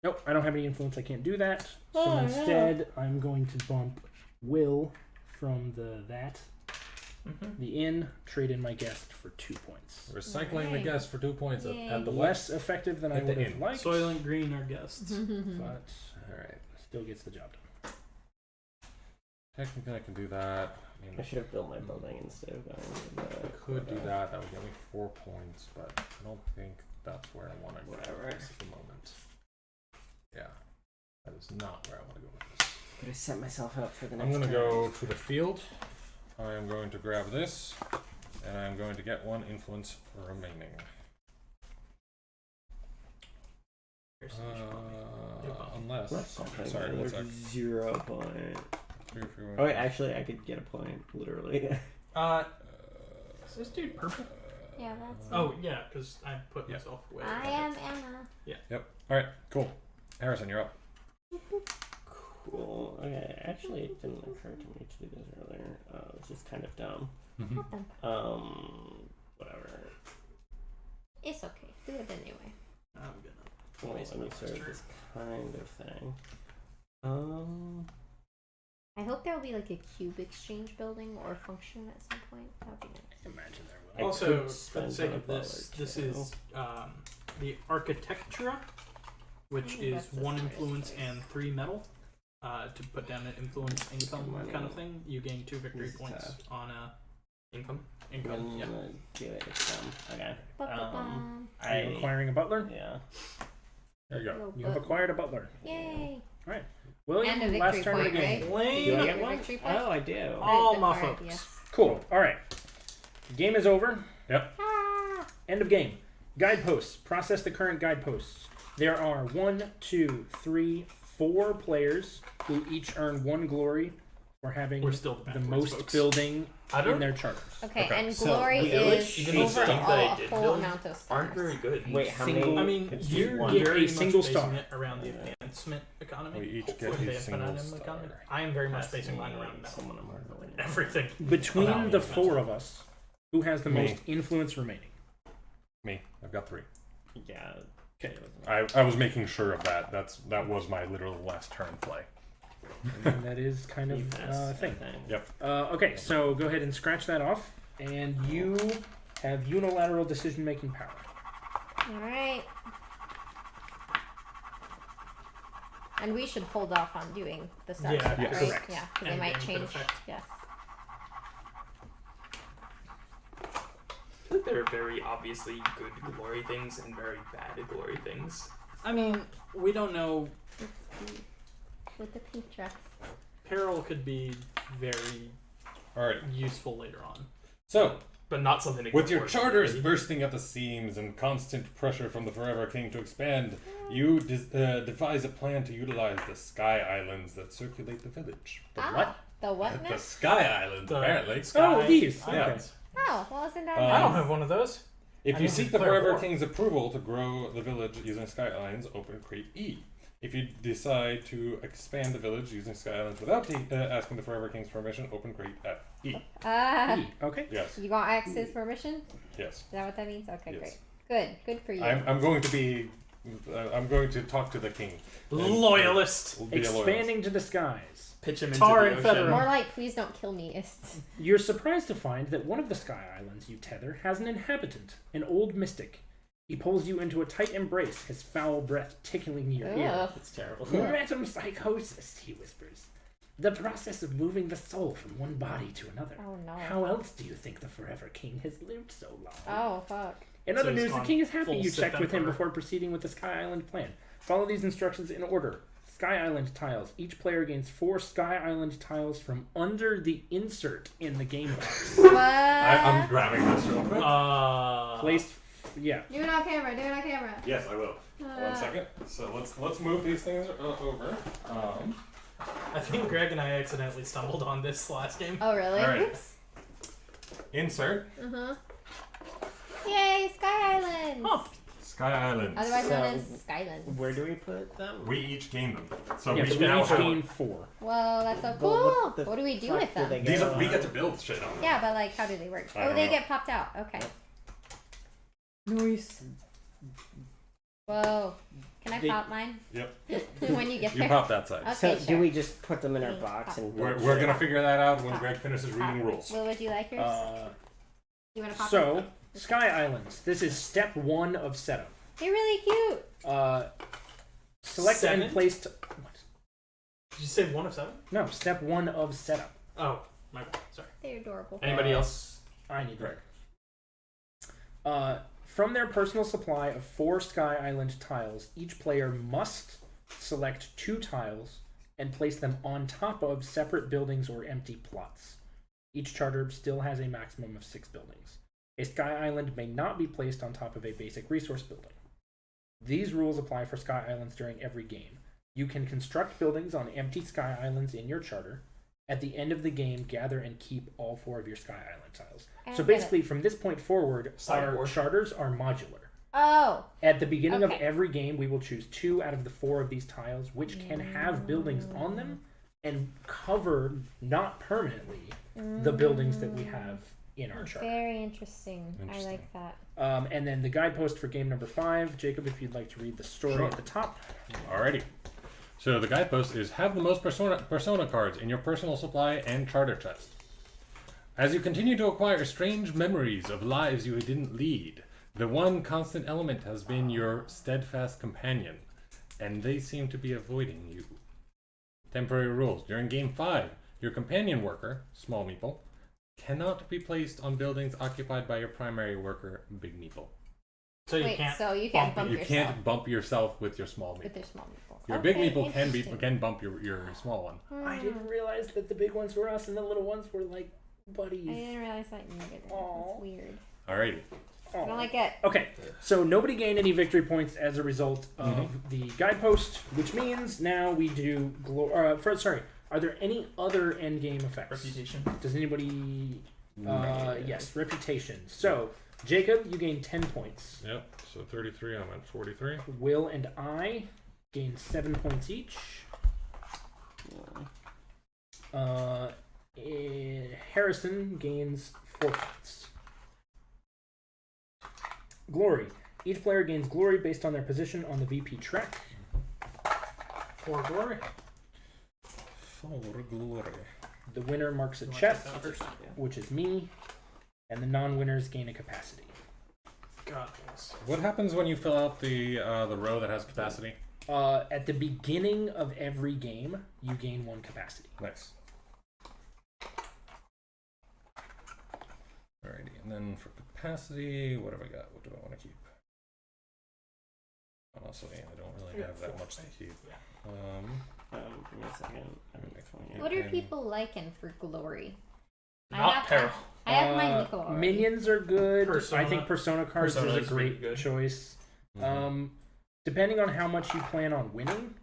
Nope, I don't have any influence. I can't do that. So instead, I'm going to bump Will from the inn, trade in my guest for 2 points. Recycling the guest for 2 points at the less effective than I would have liked. Soylent Green are guests. But alright, still gets the job done. Technically I can do that. I should have built my building instead of going to the... I could do that. That would give me 4 points, but I don't think that's where I want to go at the moment. Yeah. That is not where I want to go with this. I'm going to set myself up for the next I'm going to turn. go to the field. I am going to grab this, and I'm going to get 1 influence remaining. Unless... Sorry, one sec. 0 point. Oh wait, actually I could get a point, literally. Is this dude purple? Yeah, that's Oh, yeah, because I put myself away. I am Emma. Yeah. Yep. Alright, cool. Harrison, you're up. Cool. Okay, actually it didn't occur to me to do this earlier. It was just kind of dumb. Whatever. It's okay. Do it anyway. I'm gonna Let me serve this kind of thing. I hope there will be like a cube exchange building or function at some point. That would be nice. Imagine there will. Also, for the sake of this, this is the Architectura, which is 1 influence and 3 metal. To put down an influence income kind of thing, you gain 2 victory points on income. I'm gonna do it. It's okay. Are you acquiring a butler? Yeah. There you go. You have acquired a butler. Yay! Alright. William, And a last victory turn point, of the game. right? Blaine. Do you I get get a one? victory point? Oh, I do. All Right, my alright, folks. yes. Cool. Alright. Game is over. Yep. Ah! End of game. Guideposts. Process the current guideposts. There are 1, 2, 3, 4 players who each earn 1 glory for having We're still the backwards, most folks. building in their charters. Okay, Okay. and So, glory village, is even the over stuff that I a did whole build amount of stars. aren't very good. Wait, how Single- many? I mean, It's you're one. Get very a single much star. basing it around the advancement economy. We each Hopefully get the a single infinitum star. economy. I am very much basing mine around metal. Someone I'm working with. Everything. Between Allow the me. 4 of us, who has the Me. most influence remaining? Me. I've got 3. Yeah. Okay. I was making sure of that. That was my literal last turn play. And that is kind of a thing. Yep. Okay, so go ahead and scratch that off, and you have unilateral decision-making power. Alright. And we should hold off on doing the stuff, Yeah, right? yes. Correct. Yeah, because they And might game could change. affect. Yes. I think there are very obviously good glory things and very bad glory things. I mean, we don't know. With the pink dress. Peril could be very Alright. useful later on. So, But not something to with your afford, charters really. bursting at the seams and constant pressure from the Forever King to expand, you devise a plan to utilize the Sky Islands that circulate the village. The Ah, what? The what The now? Sky Islands, apparently. Oh, these. Islands. Oh, well, isn't that I don't nice? have one of those. If I you need to seek the declare Forever war. King's approval to grow the village using Sky Islands, open Crate E. If you decide to expand the village using Sky Islands without asking the Forever King's permission, open Crate F E. Okay. Yes. You want access permission? Yes. Is that what that means? Okay, Yes. great. Good. Good for you. I'm going to be. I'm going to talk to the king. Loyalist. Will be a loyalist. Expanding to the skies. Pitch him into Tar the and ocean. feather. More like, please don't kill me, ist. You're surprised to find that one of the Sky Islands you tether has an inhabitant, an old mystic. He pulls you into a tight embrace, his foul breath tickling your ear. Ugh. It's terrible. Metempsychosis, he whispers. The process of moving the soul from one body to another. Oh no. How else do you think the Forever King has lived so long? Oh fuck. In So other he's news, the gone king is happy full you Sith checked with him Emperor. before proceeding with the Sky Island plan. Follow these instructions in order. Sky Island tiles. Each player gains 4 Sky Island tiles from under the insert in the game box. What? I'm grabbing this real quick. Placed, yeah. Do it on camera. Do it on camera. Yes, I will. 1 second. So let's move these things over. I think Greg and I accidentally stumbled on this last game. Oh really? All right. Oops. Insert Yay, Sky Islands. Oh. Sky Islands. Otherwise known So, as Skylands. Where do we put them? We each gain them. So Yeah, we so we now each have. gain 4. Well, that's so But cool. the What do we do fuck with do them? they These go are, we on? get to build shit on them. Yeah, but like, how do they work? I Oh, don't they know. get popped out. Okay. Nice. Whoa. Can I pop mine? Yep. When you get there. You pop that side. Okay, so sure. do we just put them in our box and We're going to figure that out when Greg finishes reading rules. Will, would you like yours? You want to pop So, them? Sky Islands. This is step 1 of setup. They're really cute. Select and place... What? Did you say 1 of 7? No, step 1 of setup. Oh, my bad. Sorry. They're adorable. Anybody else? I need Greg. From their personal supply of 4 Sky Island tiles, each player must select 2 tiles and place them on top of separate buildings or empty plots. Each charter still has a maximum of 6 buildings. A Sky Island may not be placed on top of a basic resource building. These rules apply for Sky Islands during every game. You can construct buildings on empty Sky Islands in your charter. At the end of the game, gather and keep all 4 of your Sky Island tiles. So basically, from this point forward, our charters are modular. Oh. At the beginning of every game, we will choose 2 out of the 4 of these tiles, which can have buildings on them and cover, not permanently, the buildings that we have in our charter. Very interesting. I like that. And then the guidepost for game number 5. Jacob, if you'd like to read the story at the top. Alrighty. So the guidepost is have the most persona cards in your personal supply and charter chest. As you continue to acquire strange memories of lives you didn't lead, the one constant element has been your steadfast companion, and they seem to be avoiding you. Temporary rules. During Game 5, your companion worker, Small Meeple, cannot be placed on buildings occupied by your primary worker, Big Meeple. So you can't bump you yourself. can't bump yourself with your Small Meeple. With your Small Meeple. Your Big Meeple can bump your small one. I didn't realize that the big ones were us and the little ones were like buddies. I didn't realize that either. That's weird. Alrighty. I don't like it. Okay, so nobody gained any victory points as a result of the guidepost, which means now we do... are there any other endgame effects? Reputation. Does anybody... yes, reputation. So, Jacob, you gain 10 points. Yep, so 33, I'm at 43. Will and I gain 7 points each. Harrison gains 4 points. Glory. Each player gains glory based on their position on the VP track. 4 glory. 4 glory. The winner marks a chest, which is me, and the non-winners gain a capacity. God, yes. What happens when you fill out the row that has capacity? At the beginning of every game, you gain 1 capacity. Nice. Alrighty, and then for capacity, what have I got? What do I want to keep? Honestly, I don't really have that much to keep. give me a second. What are people liking for glory? Not peril. I have my nickel already. Minions are good. Persona. I think Persona cards is a great choice. Depending on how much you plan on winning,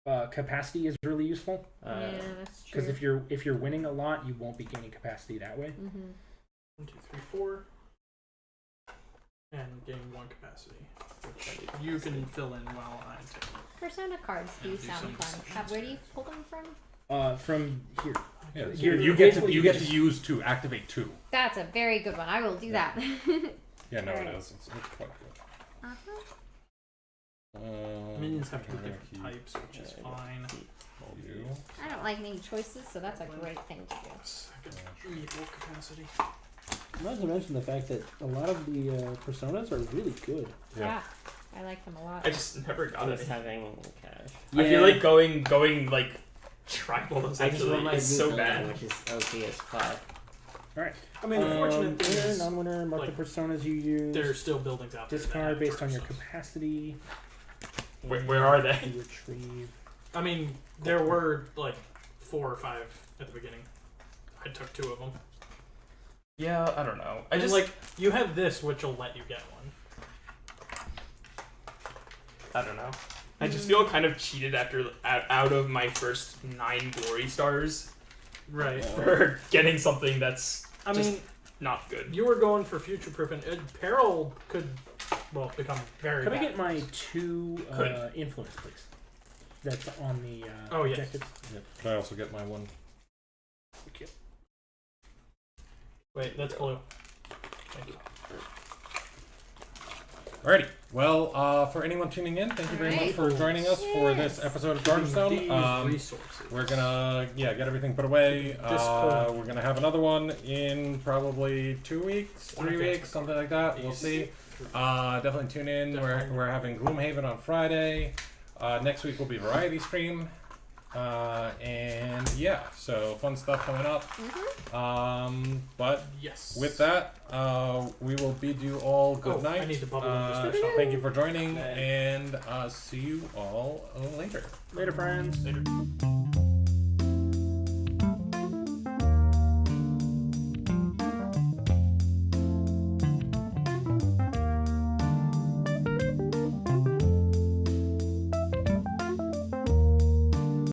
capacity is really useful. Yeah, that's true. Because if you're winning a lot, you won't be gaining capacity that way. 1, 2, 3, 4. And gain 1 capacity, which you can fill in while I take. Persona cards do sound fun. Where do you pull them from? From here. Yeah, you get to use 2, activate 2. That's a very good one. I will do that. Yeah, no, it is. It's quite good. Minions have 2 different types, which is fine. I don't like making choices, so that's a great thing to do. Second meeple capacity. Not to mention the fact that a lot of the personas are really good. Yeah, I like them a lot. I just never got it. Having cash. I feel like going like tribal essentially is so building, bad. Which is OP as 5. Alright. I mean, the fortunate thing winner, is, non-winner, mark like, the personas you use. there's still buildings out there. Discard based on your capacity. Where are they? Retrieve. I mean, there were like 4 or 5 at the beginning. I took 2 of them. Yeah, I don't know. I And just like you have this, which will let you get one. I don't know. I just feel kind of cheated after out of my first 9 glory stars. Right. For getting something that's I mean, not good. You were going for future proof, and peril could become very. Could bad. I get my 2 influence, please? That's on the objective. Yep. Can I also get my 1? Thank you. Wait, that's blue. Thank you. Alrighty. Well, for anyone tuning in, thank you very much for joining us for this episode of Charterstone. We're gonna get everything put away. We're gonna have another one in probably 2 weeks, 3 weeks, something like that. We'll see. Definitely tune in. We're having Gloomhaven on Friday. Next week will be Variety Stream. And yeah, so fun stuff coming up. But yes, with that, we will bid you all good night. I need to bubble this thank you for joining, and see you all later. Later, friends. Later.